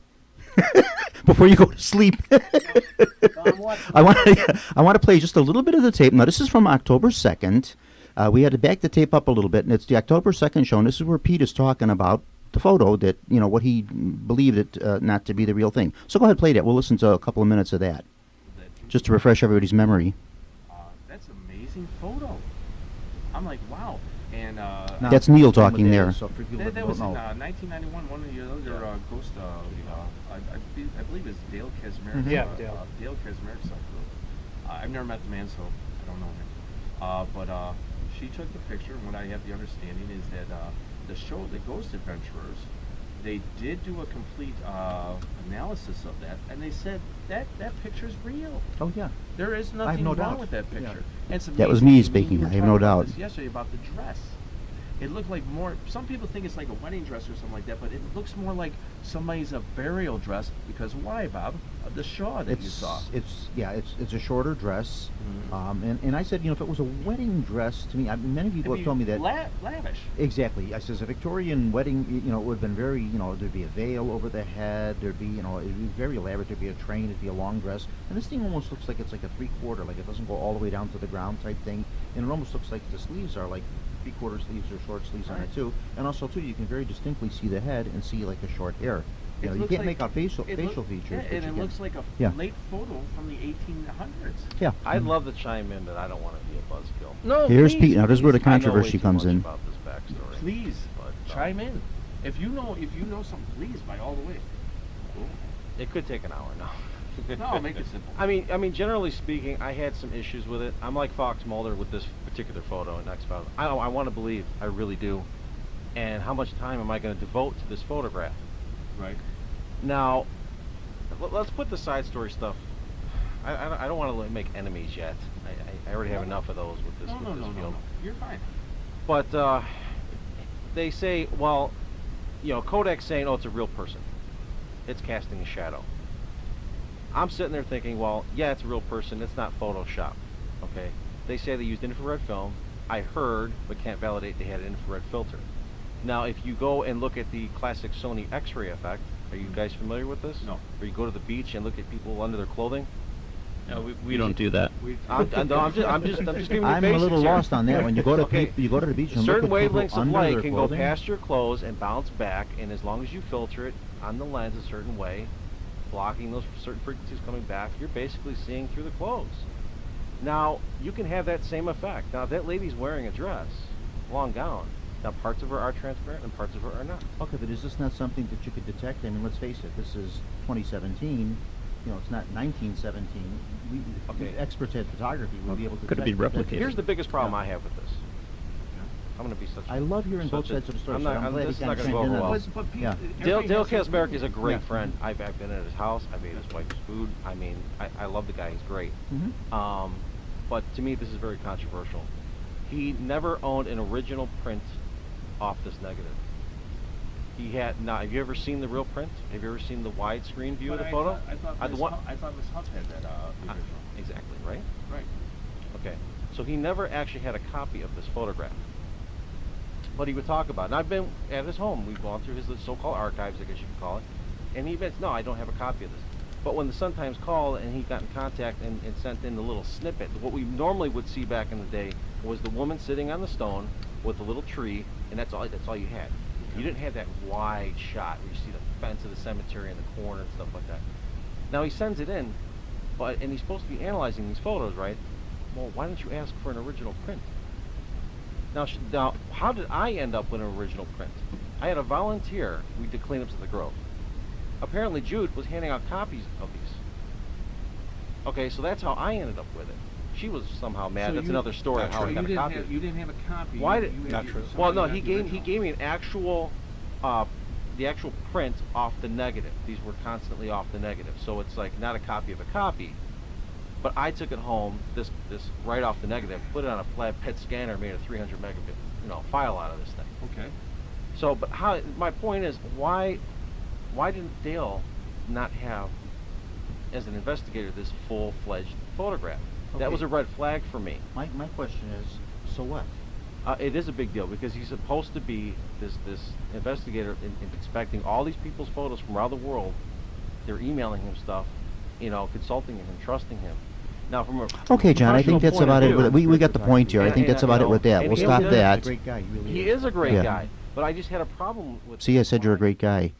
before you go to sleep. I want to play just a little bit of the tape. Now, this is from October 2nd. We had to back the tape up a little bit, and it's the October 2nd show, and this is where Pete is talking about the photo that, what he believed it not to be the real thing. So go ahead and play that. We'll listen to a couple of minutes of that, just to refresh everybody's memory. That's an amazing photo. I'm like, wow. And that's Neil talking there. So that was in 1991. One of the other ghost, I believe it's Dale Kazmarek. Yeah, Dale Kazmarek. I've never met the man, so I don't know him. But she took the picture, and what I have the understanding is that the show, the Ghost Adventurers, they did do a complete analysis of that, and they said that picture is real. Oh, yeah. There is nothing wrong with that picture. Yeah. That was me speaking. I have no doubt. Yesterday about the dress. It looked like more. Some people think it's like a wedding dress or something like that, but it looks more like somebody's a burial dress. Because why, Bob? Of the shawl that you saw. It's a shorter dress, and I said, if it was a wedding dress, to me, many people have told me that. Lavish. Exactly. I says a Victorian wedding, it would have been very, there'd be a veil over the head, there'd be, it'd be very elaborate, there'd be a train, it'd be a long dress, and this thing almost looks like it's like a three-quarter, like it doesn't go all the way down to the ground type thing, and it almost looks like the sleeves are like three-quarter sleeves or short sleeves on it too, and also too, you can very distinctly see the head and see like the short hair. You can't make out facial features. Yeah, and it looks like a late photo from the 1800s. Yeah. I'd love to chime in, but I don't want to be a buzzkill. No, Here's please, Pete. Now, this is where the I know way controversy too comes much in. about this backstory. Please, But, chime in. If you know something, please, by all the way. It could take an hour. No. No, make it simple. I mean, generally speaking, I had some issues with it. I'm like Fox Mulder with this particular photo in X-Files. I want to believe, I really do. And how much time am I going to devote to this photograph? Right. Now, let's put the side story stuff. I don't want to make enemies yet. I already have enough of those with this field. No. You're fine. But they say, well, Kodak's saying, oh, it's a real person. It's casting a shadow. I'm sitting there thinking, well, yeah, it's a real person. It's not Photoshop. Okay. They say they used infrared film. I heard, but can't validate, they had an infrared filter. Now, if you go and look at the classic Sony X-ray effect, are you guys familiar with this? No. Where you go to the beach and look at people under their clothing? No, we don't do that. I'm just giving you I'm basics a little here. lost on that. When you go to Okay. you go to the beach and Certain look at people wavelengths of under light their can go clothing. past your clothes and bounce back, and as long as you filter it on the lens a certain way, blocking those certain frequencies coming back, you're basically seeing through the clothes. Now, you can have that same effect. Now, if that lady's wearing a dress, long gown, now parts of her are transparent and parts of her are not. Okay, but is this not something that you could detect? I mean, let's face it. This is 2017. It's not 1917. Okay. Experts at photography would be able to. Could it be detect that. replicated? Here's the biggest problem I have with this. I'm going to be such. I love hearing both sides of the story. I'm so not. I'm glad this he is not kinda going to go chimed in over on well. this. But Pete, Yeah. Dale everybody has Kasparek to- is a great Yeah. friend. I've been at his house. I've ate his wife's food. I mean, I love the guy. He's great. Mhm. But to me, this is very controversial. He never owned an original print off this negative. He had not. Have you ever seen the real print? Have you ever seen the widescreen view of the photo? I thought the one- Ms. Huff had that original. Exactly, right? Right. Okay. So he never actually had a copy of this photograph. But he would talk about it. And I've been at his home. We've gone through his so-called archives, I guess you could call it. And he admits, no, I don't have a copy of this. But when the Sun-Times called and he got in contact and sent in the little snippet, what we normally would see back in the day was the woman sitting on the stone with a little tree, and that's all you had. You didn't have that wide shot where you see the fence of the cemetery and the corn and stuff like that. Now he sends it in, and he's supposed to be analyzing these photos, right? Well, why don't you ask for an original print? Now, how did I end up with an original print? I had a volunteer. We did cleanups at the Grove. Apparently, Jude was handing out copies of these. Okay, so that's how I ended up with it. She was somehow mad. So That's you- another story Not of how true. I got a copy. You didn't have a copy. Why You did- had- Not you- true. somebody Well, no, got he the gave original. me an actual, the actual print off the negative. These were constantly off the negative, so it's like not a copy of a copy. But I took it home, this right off the negative, put it on a flat PET scanner, made a 300 megabit, file out of this thing. Okay. So, but how? My point is, why didn't Dale not have, as an investigator, this full-fledged photograph? That Okay. was a red flag for me. My question is, so what? It is a big deal because he's supposed to be this investigator in inspecting all these people's photos from around the world. They're emailing him stuff, consulting him and trusting him. Now, from a Okay, John, I think professional that's point about of it. view- We got the point here. I And- think that's about it with that. and We'll he stop was that. a Great guy. He is a great Yeah. guy, but I just had a problem with. See, I said you're a great guy.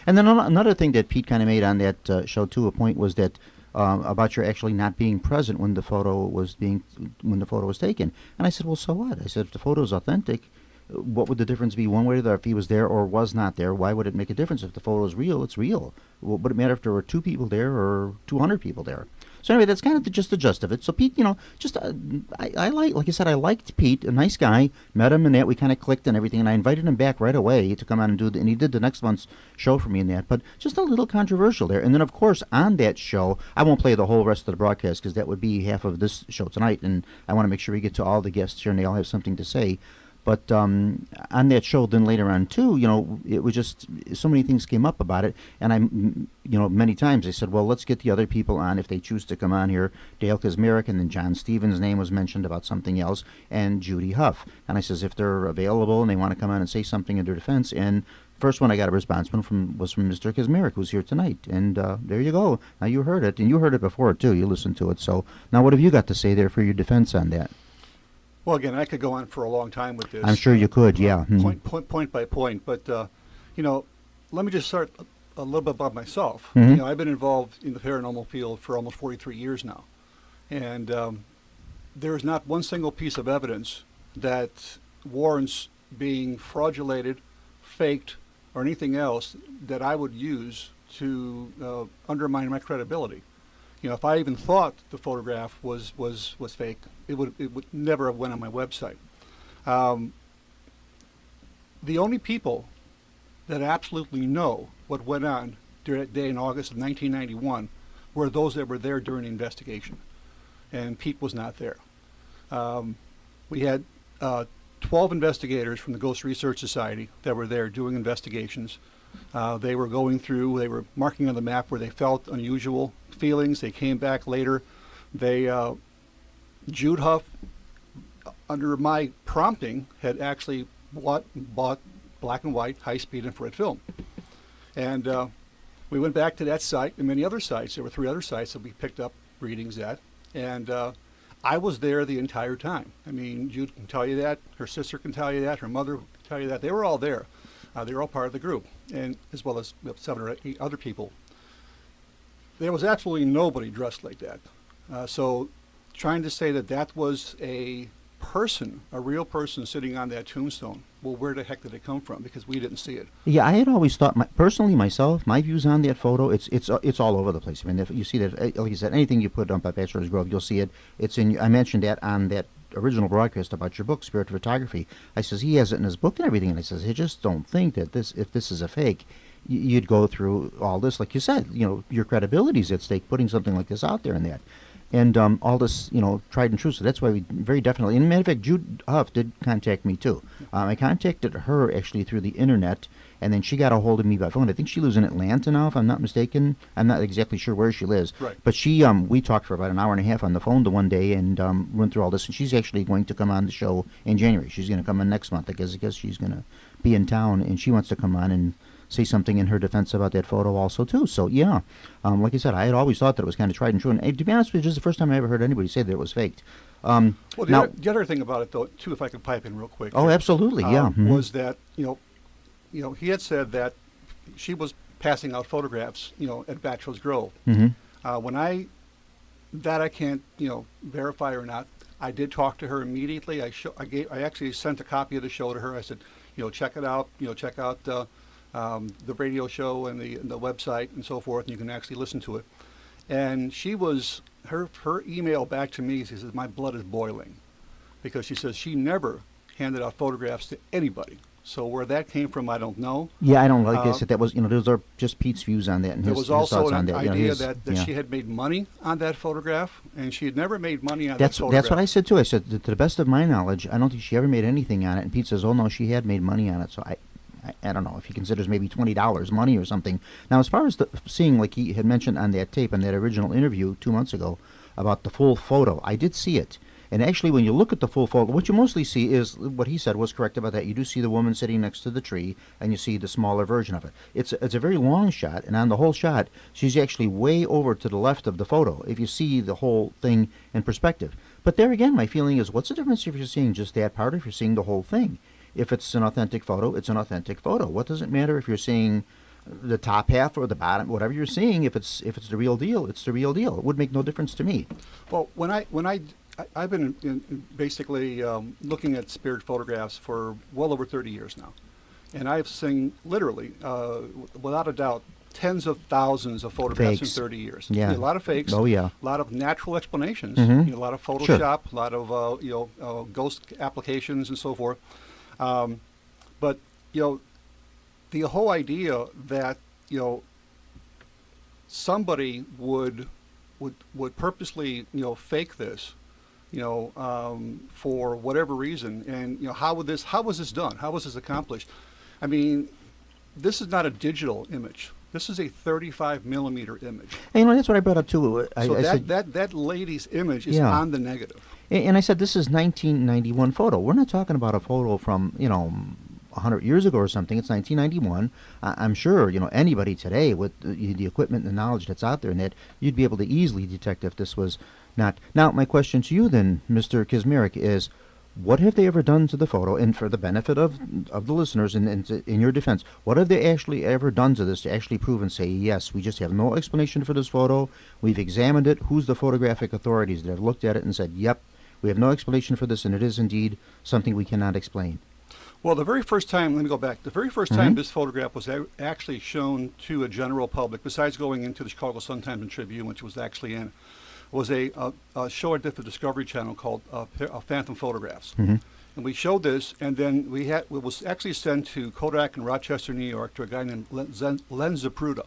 And then another thing that Pete kind of made on that show too, a point was that about your actually not being present when the photo was taken. And I said, well, so what? I said, if the photo is authentic, what would the difference be one way or the other? If he was there or was not there, why would it make a difference? If the photo is real, it's real. Well, would it matter if there were 2 people there or 200 people there? So anyway, that's kind of just the gist of it. So Pete, I like I said, I liked Pete, a nice guy. Met him and that we kind of clicked and everything, and I invited him back right away to come on and and he did the next month's show for me and that. But just a little controversial there. And then of course on that show, I won't play the whole rest of the broadcast because that would be half of this show tonight, and I want to make sure we get to all the guests here and they all have something to say. But on that show, then later on too, it was just so many things came up about it, and many times they said, well, let's get the other people on if they choose to come on here. Dale Kazmarek, and then John Stevens' name was mentioned about something else, and Judy Huff. And I says if they're available and they want to come on and say something in their defense, and first one I got a response from was from Mr. Kazmarek, who's here tonight, and there you go. Now you heard it, and you heard it before too. You listened to it. So now, what have you got to say there for your defense on that? Well, again, I could go on for a long time with this. I'm sure you could, yeah. Point by point. But, let me just start a little bit about myself. Mhm. I've been involved in the paranormal field for almost 43 years now. And there is not one single piece of evidence that warrants being fraudulated, faked, or anything else that I would use to undermine my credibility. If I even thought the photograph was fake, it would never have went on my website. The only people that absolutely know what went on during that day in August of 1991 were those that were there during the investigation, and Pete was not there. We had 12 investigators from the Ghost Research Society that were there doing investigations. They were going through, they were marking on the map where they felt unusual feelings. They came back later. Jude Huff, under my prompting, had actually bought black and white, high-speed infrared film. And we went back to that site and many other sites. There were 3 other sites that we picked up readings at. And I was there the entire time. I mean, Jude can tell you that. Her sister can tell you that. Her mother can tell you that. They were all there. They were all part of the group, and as well as 7 or 8 other people. There was absolutely nobody dressed like that. So trying to say that that was a person, a real person sitting on that tombstone, well, where the heck did it come from? Because we didn't see it. Yeah, I had always thought, personally myself, my views on that photo, it's all over the place. I mean, if you see that, like you said, anything you put up at Bachelors Grove, you'll see it. It's in. I mentioned that on that original broadcast about your book, Spirit Photography. I says he has it in his book and everything, and I says I just don't think that if this is a fake, you'd go through all this, like you said. Your credibility's at stake putting something like this out there and that. And all this, tried and true. So that's why we very definitely. And matter of fact, Jude Huff did contact me too. I contacted her actually through the internet, and then she got a hold of me by phone. I think she lives in Atlanta now, if I'm not mistaken. I'm not exactly sure where she lives. Right. But she, we talked for about an hour and a half on the phone the one day, and went through all this. And she's actually going to come on the show in January. She's going to come on next month. I guess she's going to be in town, and she wants to come on and say something in her defense about that photo also too. So yeah, like I said, I had always thought that it was kind of tried and true. And to be honest with you, this is the first time I ever heard anybody say that it was faked. Well, the other thing about it, though, too, if I could pipe in real quick. Oh, absolutely, yeah. Was that he had said that she was passing out photographs, at Bachelors Grove. When I can't, verify or not. I did talk to her immediately. I actually sent a copy of the show to her. I said, check it out. Check out the radio show and the website and so forth, and you can actually listen to it. And she was her email back to me. She says my blood is boiling, because she says she never handed out photographs to anybody. So where that came from, I don't know. Yeah, I don't like I said. That was those are just Pete's views on that and there his was also thoughts on that. idea that she had made money on that photograph, and she had never made money on that photograph. That's what I said too. I said, to the best of my knowledge, I don't think she ever made anything on it. And Pete says, oh no, she had made money on it. So I don't know if he considers maybe $20 money or something. Now, as far as seeing, like he had mentioned on that tape, on that original interview 2 months ago, about the full photo, I did see it. And actually, when you look at the full photo, what you mostly see is what he said was correct about that. You do see the woman sitting next to the tree, and you see the smaller version of it. It's a very long shot, and on the whole shot, she's actually way over to the left of the photo, if you see the whole thing in perspective. But there again, my feeling is, what's the difference if you're seeing just that part or if you're seeing the whole thing? If it's an authentic photo, it's an authentic photo. What does it matter if you're seeing the top half or the bottom? Whatever you're seeing, if it's the real deal, it's the real deal. It would make no difference to me. Well, I've been basically looking at spirit photographs for well over 30 years now, and I've seen literally, without a doubt, tens of thousands of photographs Fakes. in 30 years. Yeah. A lot of fakes. Oh yeah. A lot of natural explanations. Mhm. A lot of Photoshop. Sure. A lot of ghost applications and so forth. But the whole idea that somebody would purposely fake this for whatever reason. And how was this done? How was this accomplished? I mean, this is not a digital image. This is a 35 millimeter image. And that's what I brought up too. I said, that lady's image is Yeah. on the negative. and I said, this is 1991 photo. We're not talking about a photo from 100 years ago or something. It's 1991. I'm sure anybody today with the equipment and the knowledge that's out there, and that you'd be able to easily detect if this was not. Now, my question to you then, Mr. Kizmarek, is, what have they ever done to the photo? And for the benefit of the listeners, and in your defense, what have they actually ever done to this to actually prove and say, yes, we just have no explanation for this photo, we've examined it, who's the photographic authorities that have looked at it and said, yep, we have no explanation for this, and it is indeed something we cannot explain? Well, the very first time, let me go back. The very first time this photograph was actually shown to a general public, besides going into the Chicago Sun-Times and Tribune, which was actually in, was a show I did for the Discovery Channel called Phantom Photographs. And we showed this, and then it was actually sent to Kodak in Rochester, New York, to a guy named Len Zapruder.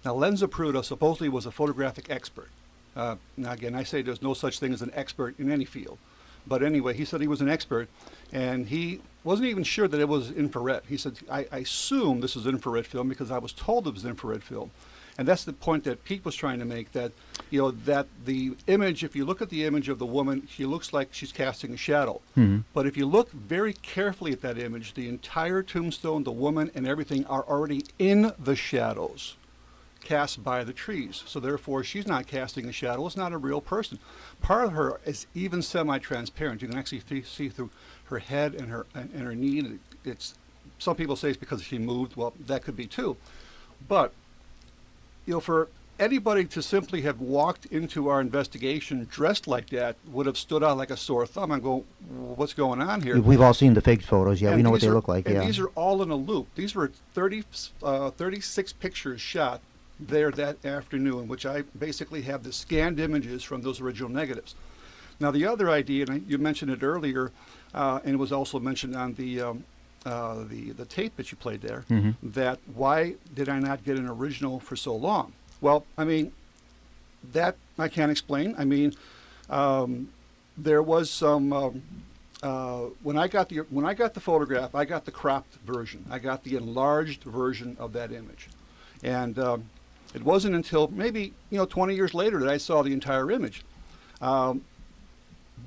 Now, Len Zapruder supposedly was a photographic expert. Now, again, I say there's no such thing as an expert in any field. But anyway, he said he was an expert, and he wasn't even sure that it was infrared. He said, I assume this is infrared film because I was told it was infrared film. And that's the point that Pete was trying to make, that that the image, if you look at the image of the woman, she looks like she's casting a shadow. But if you look very carefully at that image, the entire tombstone, the woman, and everything are already in the shadows cast by the trees. So therefore, she's not casting a shadow. It's not a real person. Part of her is even semi-transparent. You can actually see through her head and her knee. And it's, some people say it's because she moved. Well, that could be too. But for anybody to simply have walked into our investigation dressed like that would have stood out like a sore thumb and go, what's going on here? We've all seen the faked photos. Yeah, And we know what these they are- look like. And Yeah. these are all in a loop. These were 36 pictures shot there that afternoon, which I basically have the scanned images from those original negatives. Now, the other idea, and you mentioned it earlier, and it was also mentioned on the tape that you played there, that why did I not get an original for so long? Well, I mean, that I can't explain. I mean, there was some when I got the photograph, I got the cropped version. I got the enlarged version of that image, and it wasn't until maybe 20 years later that I saw the entire image.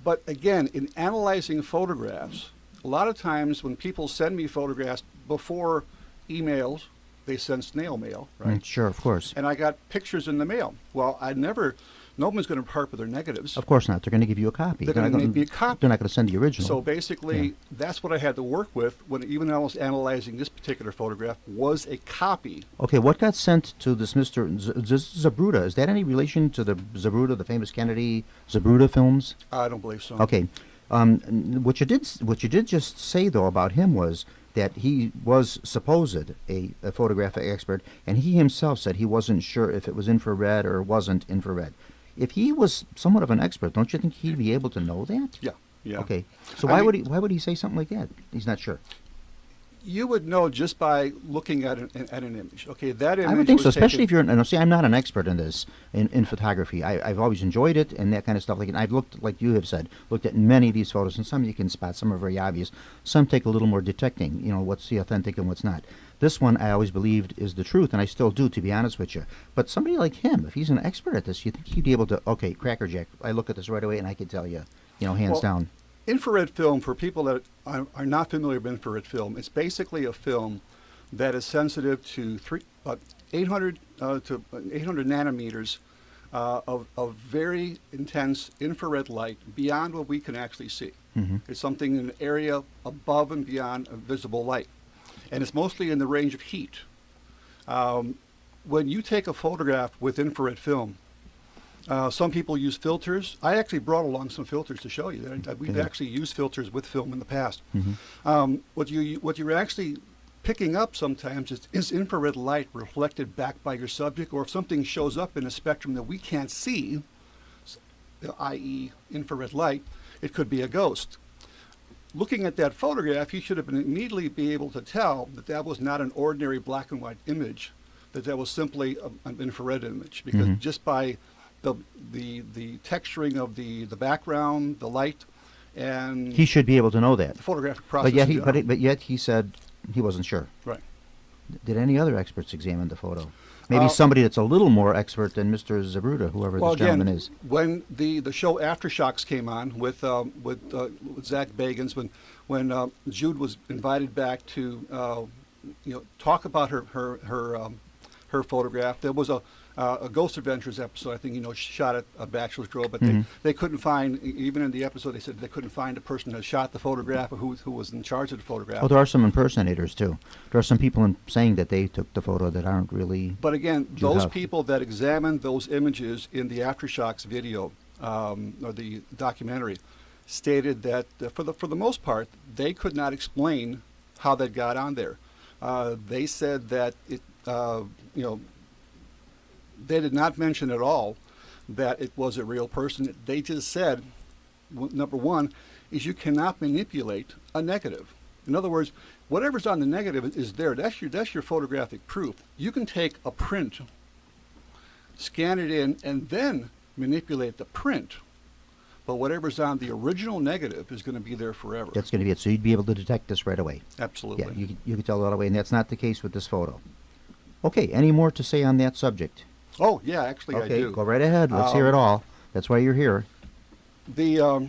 But again, in analyzing photographs, a lot of times when people send me photographs before emails, they send snail mail, right? Sure, of course. And I got pictures in the mail. Well, no one's going to part with their negatives. Of course not. They're going to give you a copy. They're going to make me a copy. They're not going to send the original. So basically, that's what I had to work with when I was analyzing this particular photograph, was a copy. Okay, what got sent to this Mr. Zapruder? Is that any relation to the Zapruder, the famous Kennedy Zapruder films? I don't believe so. Okay. What you did just say though about him was that he was supposed a photographic expert, and he himself said he wasn't sure if it was infrared or wasn't infrared. If he was somewhat of an expert, don't you think he'd be able to know that? Yeah. Okay. So I why mean- would he say something like that? He's not sure. You would know just by looking at an image. Okay, that image I would think was so, especially taken- if you're. See, I'm not an expert in this, in photography. I've always enjoyed it and that kind of stuff. And I've looked, like you have said, looked at many of these photos, and some you can spot, some are very obvious. Some take a little more detecting. What's the authentic and what's not. This one I always believed is the truth, and I still do, to be honest with you. But somebody like him, if he's an expert at this, you think he'd be able to? Okay, crackerjack. I look at this right away, and I can tell you, hands Well, down. Infrared film, for people that are not familiar with infrared film, it's basically a film that is sensitive to 800 nanometers of very intense infrared light beyond what we can actually see. It's something in an area above and beyond visible light. And it's mostly in the range of heat. When you take a photograph with infrared film, some people use filters. I actually brought along some filters to show you. We've actually used filters with film in the past. What you're actually picking up sometimes is infrared light reflected back by your subject, or if something shows up in a spectrum that we can't see, i.e. infrared light, it could be a ghost. Looking at that photograph, you should have immediately be able to tell that that was not an ordinary black and white image, that was simply an infrared image, because just by the texturing of the background, the light, and He should be able to know that. the photographic process. But yet, in general. but yet he said he wasn't sure. Right. Did any other experts examine the photo? Maybe Uh, somebody that's a little more expert than Mr. Zabruta, whoever Well, this gentleman again, is. when the show Aftershocks came on with Zach Bagans, when Jude was invited back to talk about her photograph, there was a Ghost Adventures episode. I think shot at a Bachelor's Grove, but they couldn't find, even in the episode they said they couldn't find the person that shot the photograph or who was in charge of the photograph. Oh, there are some impersonators too. There are some people saying that they took the photo that aren't really. But again, Jude those Huff. people that examined those images in the Aftershocks video or the documentary stated that for the most part they could not explain how that got on there. They said that they did not mention at all that it was a real person. They just said, number one, is you cannot manipulate a negative. In other words, whatever's on the negative is there. That's your photographic proof. You can take a print, scan it in, and then manipulate the print. But whatever's on the original negative is going to be there forever. That's going to be it. So you'd be able to detect this right away. Absolutely. Yeah, you could tell right away, and that's not the case with this photo. Okay, any more to say on that subject? Oh, yeah, actually I Okay, do. go right ahead. Let's hear it all. That's why you're here. The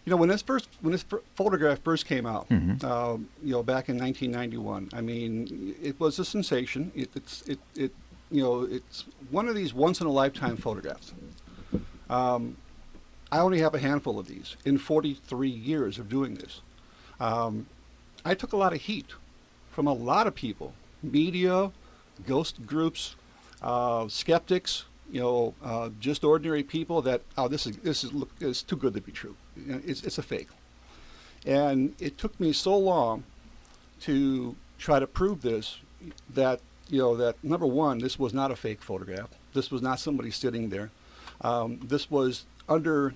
when this photograph first came out, back in 1991, I mean, it was a sensation. It's one of these once in a lifetime photographs. I only have a handful of these in 43 years of doing this. I took a lot of heat from a lot of people, media, ghost groups, skeptics, just ordinary people that, this is too good to be true. It's a fake. And it took me so long to try to prove this, that number one, this was not a fake photograph. This was not somebody sitting there. This was under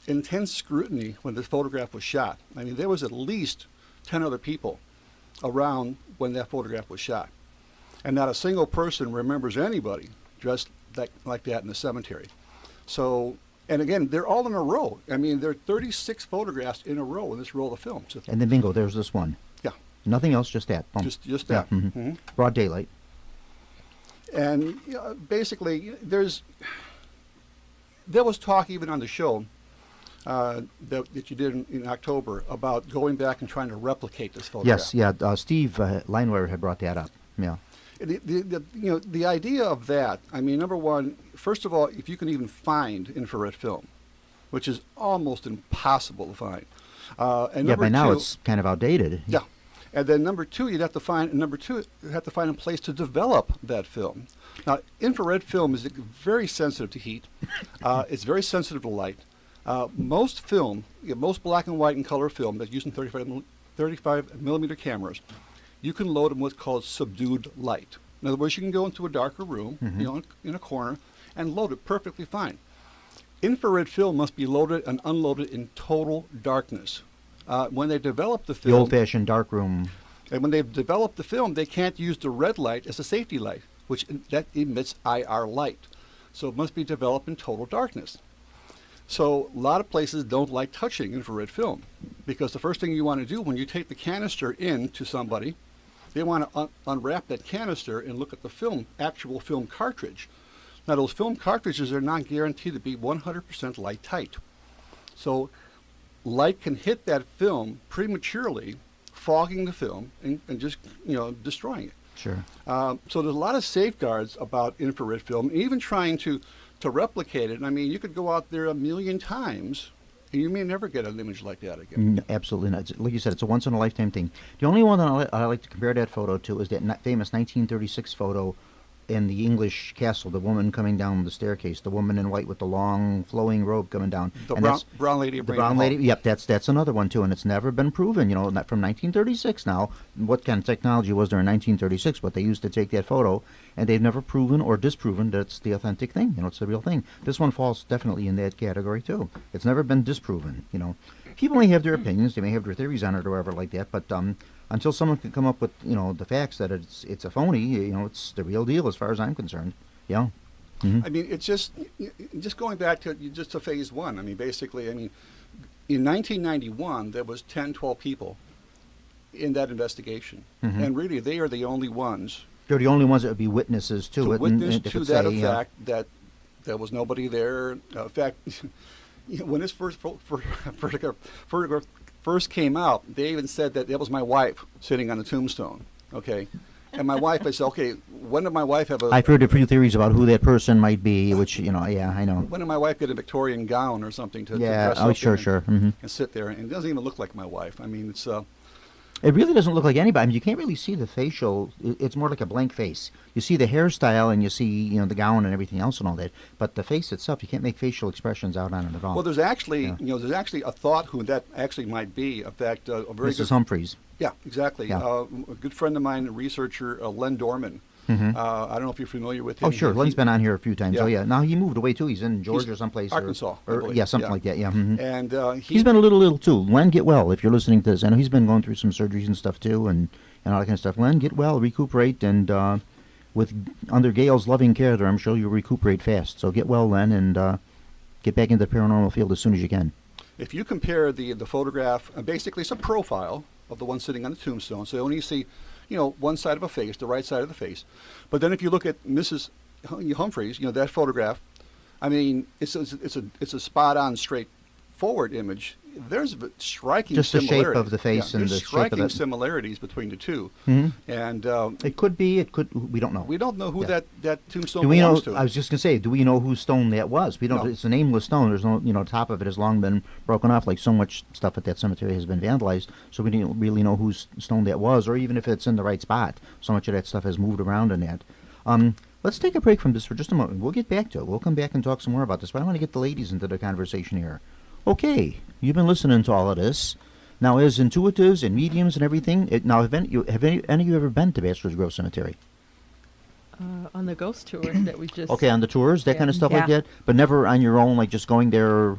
intense scrutiny when this photograph was shot. I mean, there was at least 10 other people around when that photograph was shot. And not a single person remembers anybody dressed like that in the cemetery. So, and again, they're all in a row. I mean, there are 36 photographs in a row in this roll of film. So, And then bingo, there's this one. yeah, Nothing else, just that. Boom. just that. Yeah, Mhm. Broad daylight. And basically, there was talk even on the show that you did in October about going back and trying to replicate this photograph. Yes, yeah. Steve Leinweber had brought that up. Yeah. The idea of that, I mean, number one, first of all, if you can even find infrared film, which is almost impossible to find. And Yeah, number by now two, it's kind of outdated. yeah. And then number two, you have to find a place to develop that film. Now, infrared film is very sensitive to heat. It's very sensitive to light. Most film, most black and white and color film that's using 35 millimeter cameras, you can load them with what's called subdued light. In other words, you can go into a darker room, in a corner, and load it perfectly fine. Infrared film must be loaded and unloaded in total darkness. When they develop the The film, old-fashioned darkroom. and when they've developed the film, they can't use the red light as a safety light, which that emits IR light. So it must be developed in total darkness. So a lot of places don't like touching infrared film, because the first thing you want to do when you take the canister in to somebody, they want to unwrap that canister and look at the film, actual film cartridge. Now those film cartridges are not guaranteed to be 100% light tight. So light can hit that film prematurely, fogging the film and just destroying it. Sure. So there's a lot of safeguards about infrared film, even trying to replicate it. I mean, you could go out there 1,000,000 times, and you may never get an image like that again. Absolutely not. Like you said, it's a once-in-a-lifetime thing. The only one that I like to compare that photo to is that famous 1936 photo in the English castle, the woman coming down the staircase, the woman in white with the long flowing robe coming down. The And brown lady. the brown lady. Yep, that's another one too, and it's never been proven. Not from 1936 now. What kind of technology was there in 1936? But they used to take that photo, and they've never proven or disproven that it's the authentic thing. It's the real thing. This one falls definitely in that category too. It's never been disproven. People may have their opinions, they may have their theories on it or whatever like that, but until someone can come up with the facts that it's a phony, it's the real deal as far as I'm concerned. Yeah. Mhm. I mean, it's just going back to phase one. I mean, basically, I mean, in 1991, there was 10, 12 people in that investigation, Mhm. and really, they are the only ones They're the only ones that would be witnesses to to it. witness and if to it's that a, effect that there was nobody there. In fact, when this first came out, they even said that was my wife sitting on the tombstone. Okay, and my wife, I said, okay, when did my wife have a? I've heard a few theories about who that person might be, which yeah, I know. When did my wife get a Victorian gown or something to Yeah, dress oh up sure, in sure. Hmm. and sit there? And it doesn't even look like my wife. I mean, it's It really doesn't look like anybody. I mean, you can't really see the facial. It's more like a blank face. You see the hairstyle and you see, the gown and everything else and all that. But the face itself, you can't make facial expressions out on it at all. well, there's actually Yeah. there's actually a thought who that actually might be. In fact, a very Mrs. good Humphreys. yeah, exactly. Yeah. A good friend of mine, researcher Len Dorman. Mhm. I don't know if you're familiar with him. Oh, sure. Len's been on here a few times. Yeah. Oh, yeah. Now he moved away, too. He's in Georgia or someplace. Arkansas, I Or believe. yeah, something Yeah. like that. Yeah. Mhm. And He's been a little too. Len, get well if you're listening to this. I know he's been going through some surgeries and stuff too, and all that kind of stuff. Len, get well, recuperate, and with under Gail's loving care, there, I'm sure you'll recuperate fast. So get well, Len, and get back into the paranormal field as soon as you can. if you compare the photograph, basically it's a profile of the one sitting on the tombstone. So only you see, one side of a face, the right side of the face. But then if you look at Mrs. Humphreys, that photograph, I mean, it's a spot-on, straightforward image. There's striking Just the shape similarities. of the face and there's the shape of striking that. similarities between the two. Mhm. And It could be. It could. We don't know. we don't know who Yeah. that tombstone Do we know? belongs to. I was just gonna say, do we know whose stone that was? We don't. No. It's a nameless stone. There's no, top of it has long been broken off. Like so much stuff at that cemetery has been vandalized, so we didn't really know whose stone that was, or even if it's in the right spot. So much of that stuff has moved around in that. Let's take a break from this for just a moment. We'll get back to it. We'll come back and talk some more about this. But I want to get the ladies into the conversation here. Okay, you've been listening to all of this. Now, as intuitives and mediums and everything, have any of you ever been to Bachelors Grove Cemetery? On the ghost tour that we just. Okay, on the tours, that Yeah. kind of stuff like Yeah. that, but never on your own, like just going there.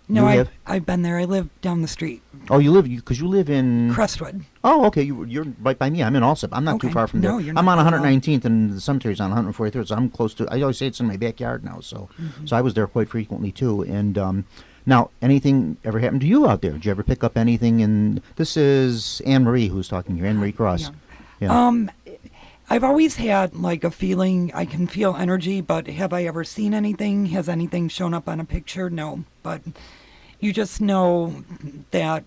No, You have- I've been there. I live down the street, Oh, you live in. Crestwood. Oh, okay, you're right by me. I'm in Alsip. I'm not too Okay. far from No, there. you're I'm not on far at all. 119th, and the cemetery's on 143rd, so I'm close to. I always say it's in my backyard now, so I was there quite frequently too. And now, anything ever happened to you out there? Did you ever pick up anything? And this is Anne Marie who's talking here. Anne Marie Cross. Yeah. I've always had like a feeling I can feel energy, but have I ever seen anything? Has anything shown up on a picture? No, but you just know that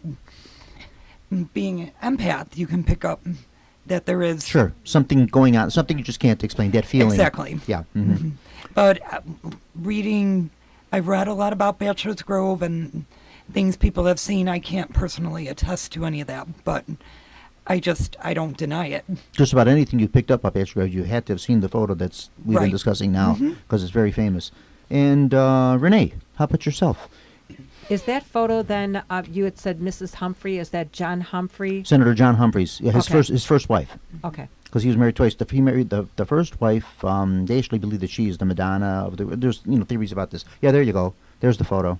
being an empath, you can pick up that there is. Sure, something going on, something you just can't explain. That feeling. Exactly. Yeah. Mhm. But I've read a lot about Bachelors Grove and things people have seen. I can't personally attest to any of that, but I don't deny it. Just about anything you picked up Bachelors Grove, you had to have seen the photo that's we've been Right. discussing now, because it's very famous. And Renee, how about yourself? Is that photo then? You had said Mrs. Humphrey. Is that John Humphrey? Senator John Humphreys, yeah, Okay. his first wife, Okay. because he was married twice. He married the first wife. They actually believe that she is the Madonna of the. There's theories about this. Yeah, there you go. There's the photo,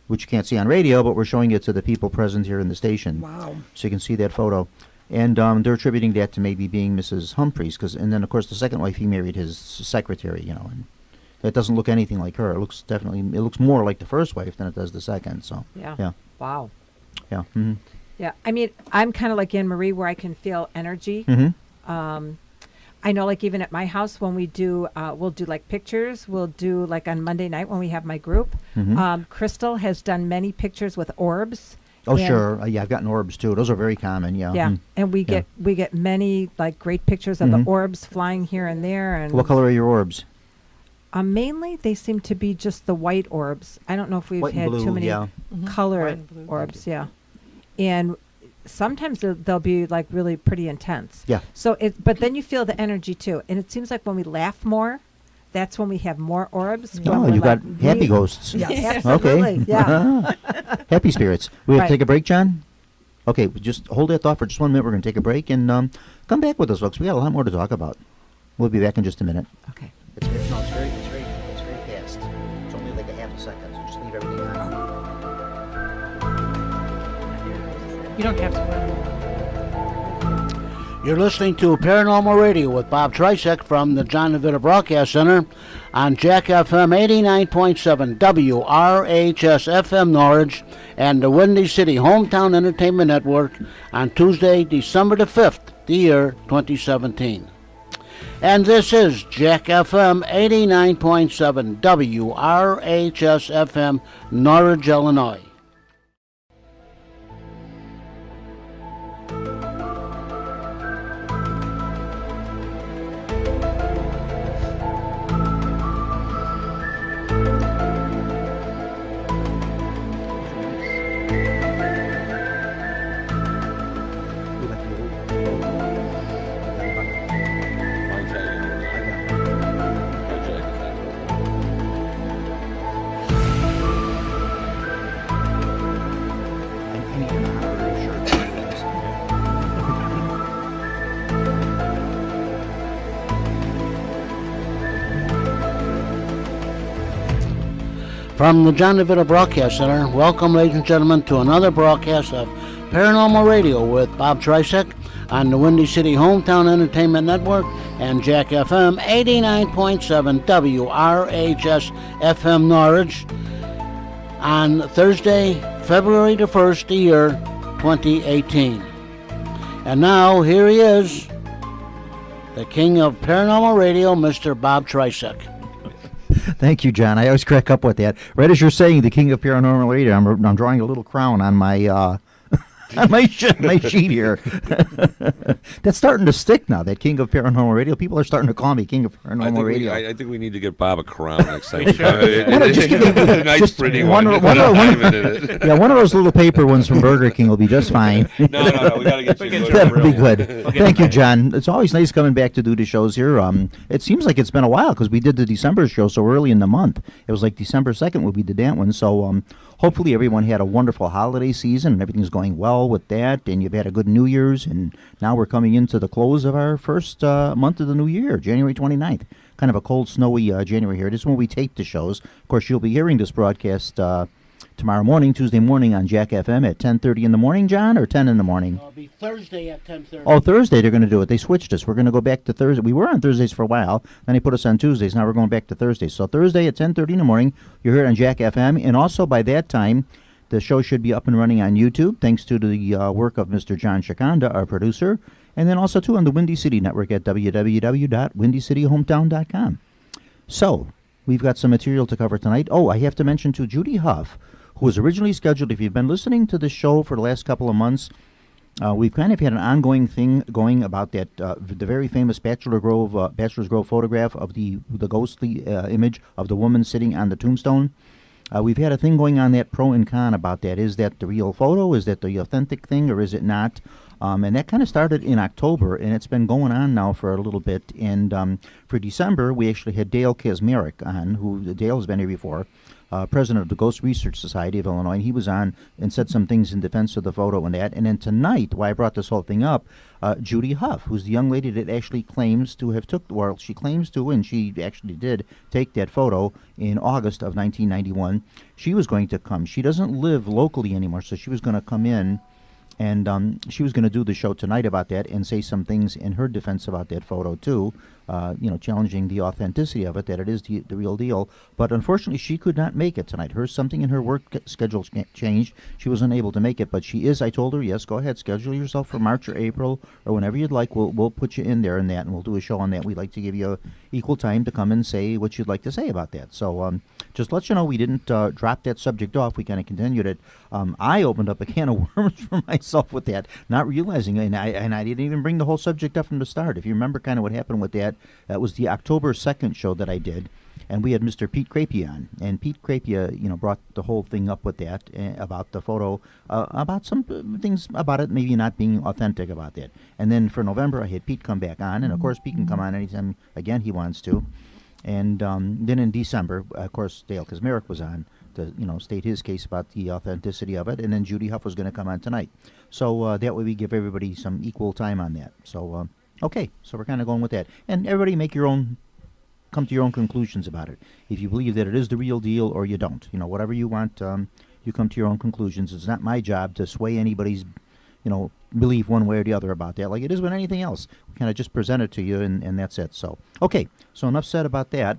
which you can't see on radio, but we're showing it to the people present here in the station. Wow. So you can see that photo. And they're attributing that to maybe being Mrs. Humphreys, and then of course the second wife he married his secretary, and it doesn't look anything like her. It looks more like the first wife than it does the second. So Yeah. yeah, Wow. yeah. Mm-hmm. Yeah. I mean, I'm kind of like Anne Marie, where I can feel energy. Mm-hmm. I know, like even at my house when we do, we'll do like pictures. We'll do like on Monday night when we have my group. Mhm. Crystal has done many pictures with orbs. Oh and- sure, yeah, I've gotten orbs too. Those are very common. Yeah. Yeah, Mm. and we get many like great pictures of Mhm. the orbs flying here and there. And What color are your orbs? Mainly, they seem to be just the white orbs. I don't know if we've White and had blue, too many yeah. color White and blue. orbs. Yeah, and sometimes they'll be like really pretty intense. Yeah. So but then you feel the energy too, and it seems like when we laugh more, that's when we have more orbs. when Oh, we're, you got like, happy really- ghosts. Yes, Okay. absolutely. Yeah. Happy spirits. We have Right. to take a break, John? Okay, just hold that thought for just 1 minute. We're going to take a break and come back with us, folks. We got a lot more to talk about. We'll be back in just a minute. Okay. It's very fast. It's only like a half a second, so just leave everything on. You don't have to. You're listening to Paranormal Radio with Bob Trisek from the John DeVita Broadcast Center on Jack FM 89.7 WRHS FM Norwich and the Windy City Hometown Entertainment Network on Tuesday, December the 5th, the year 2017. And this is Jack FM 89.7 WRHS FM Norwich, Illinois. From the John DeVita Broadcast Center, welcome, ladies and gentlemen, to another broadcast of Paranormal Radio with Bob Trisek on the Windy City Hometown Entertainment Network and Jack FM 89.7 WRHS FM Norwich on Thursday, February the 1st, the year 2018. And now, here he is, the king of Paranormal Radio, Mr. Bob Trisek. Thank you, John. I always crack up with that. Right as you're saying, the king of paranormal radio, I'm drawing a little crown on my on my sheet here. That's starting to stick now. That king of paranormal radio. People are starting to call me king of paranormal radio. I think we need to get Bob a crown next time. Nice, pretty one. One of those little paper ones from Burger King will be just fine. No, we got to get you. That would be good. Thank you, John. It's always nice coming back to do the shows here. It seems like it's been a while because we did the December show so early in the month. It was like December 2nd when we did that one. So hopefully everyone had a wonderful holiday season and everything's going well with that, and you've had a good New Year's, and now we're coming into the close of our first month of the new year, January 29th. Kind of a cold, snowy January here. This is when we tape the shows. Of course, you'll be hearing this broadcast tomorrow morning, Tuesday morning on Jack FM at 10:30 in the morning, John, or 10 in the morning? It'll be Thursday at 10:30. Oh, Thursday they're going to do it. They switched us. We're going to go back to Thursday. We were on Thursdays for a while. Then they put us on Tuesdays. Now we're going back to Thursdays. So Thursday at 10:30 in the morning, you're here on Jack FM. And also by that time, the show should be up and running on YouTube, thanks to the work of Mr. John Shikanda, our producer, and then also, too, on the Windy City Network at www.windycityhometown.com. So, we've got some material to cover tonight. Oh, I have to mention, too, Judy Huff, who was originally scheduled, if you've been listening to the show for the last couple of months, we've kind of had an ongoing thing going about that, the very famous Bachelor's Grove photograph of the ghostly image of the woman sitting on the tombstone. We've had a thing going on that pro and con about that. Is that the real photo? Is that the authentic thing, or is it not? And that kind of started in October, and it's been going on now for a little bit. And for December, we actually had Dale Kaczmarek on, who Dale has been here before, president of the Ghost Research Society of Illinois, and he was on and said some things in defense of the photo and that. And then tonight, why I brought this whole thing up, Judy Huff, who's the young lady that actually claims to have she claims to, and she actually did take that photo in August of 1991. She was going to come. She doesn't live locally anymore, so she was going to come in, and she was going to do the show tonight about that and say some things in her defense about that photo, too, challenging the authenticity of it, that it is the real deal. But unfortunately, she could not make it tonight. Something in her work schedule changed. She wasn't able to make it, but she is. I told her, yes, go ahead, schedule yourself for March or April or whenever you'd like. We'll put you in there in that, and we'll do a show on that. We'd like to give you equal time to come and say what you'd like to say about that. So just let you know, we didn't drop that subject off. We kind of continued it. I opened up a can of worms for myself with that, not realizing, and I didn't even bring the whole subject up from the start. If you remember kind of what happened with that, that was the October 2nd show that I did, and we had Mr. Pete Crapie on, and Pete Crapie, brought the whole thing up with that, about the photo, about some things about it maybe not being authentic about that. And then for November, I had Pete come back on, and of course Pete can come on anytime, again, he wants to. And then in December, of course, Dale Kaczmarek was on to state his case about the authenticity of it, and then Judy Huff was going to come on tonight. So that way we give everybody some equal time on that. So okay, so we're kind of going with that, and everybody come to your own conclusions about it. If you believe that it is the real deal or you don't, whatever you want, you come to your own conclusions. It's not my job to sway anybody's believe one way or the other about that, like it is with anything else. We kind of just present it to you, and that's it. So, okay, so enough said about that.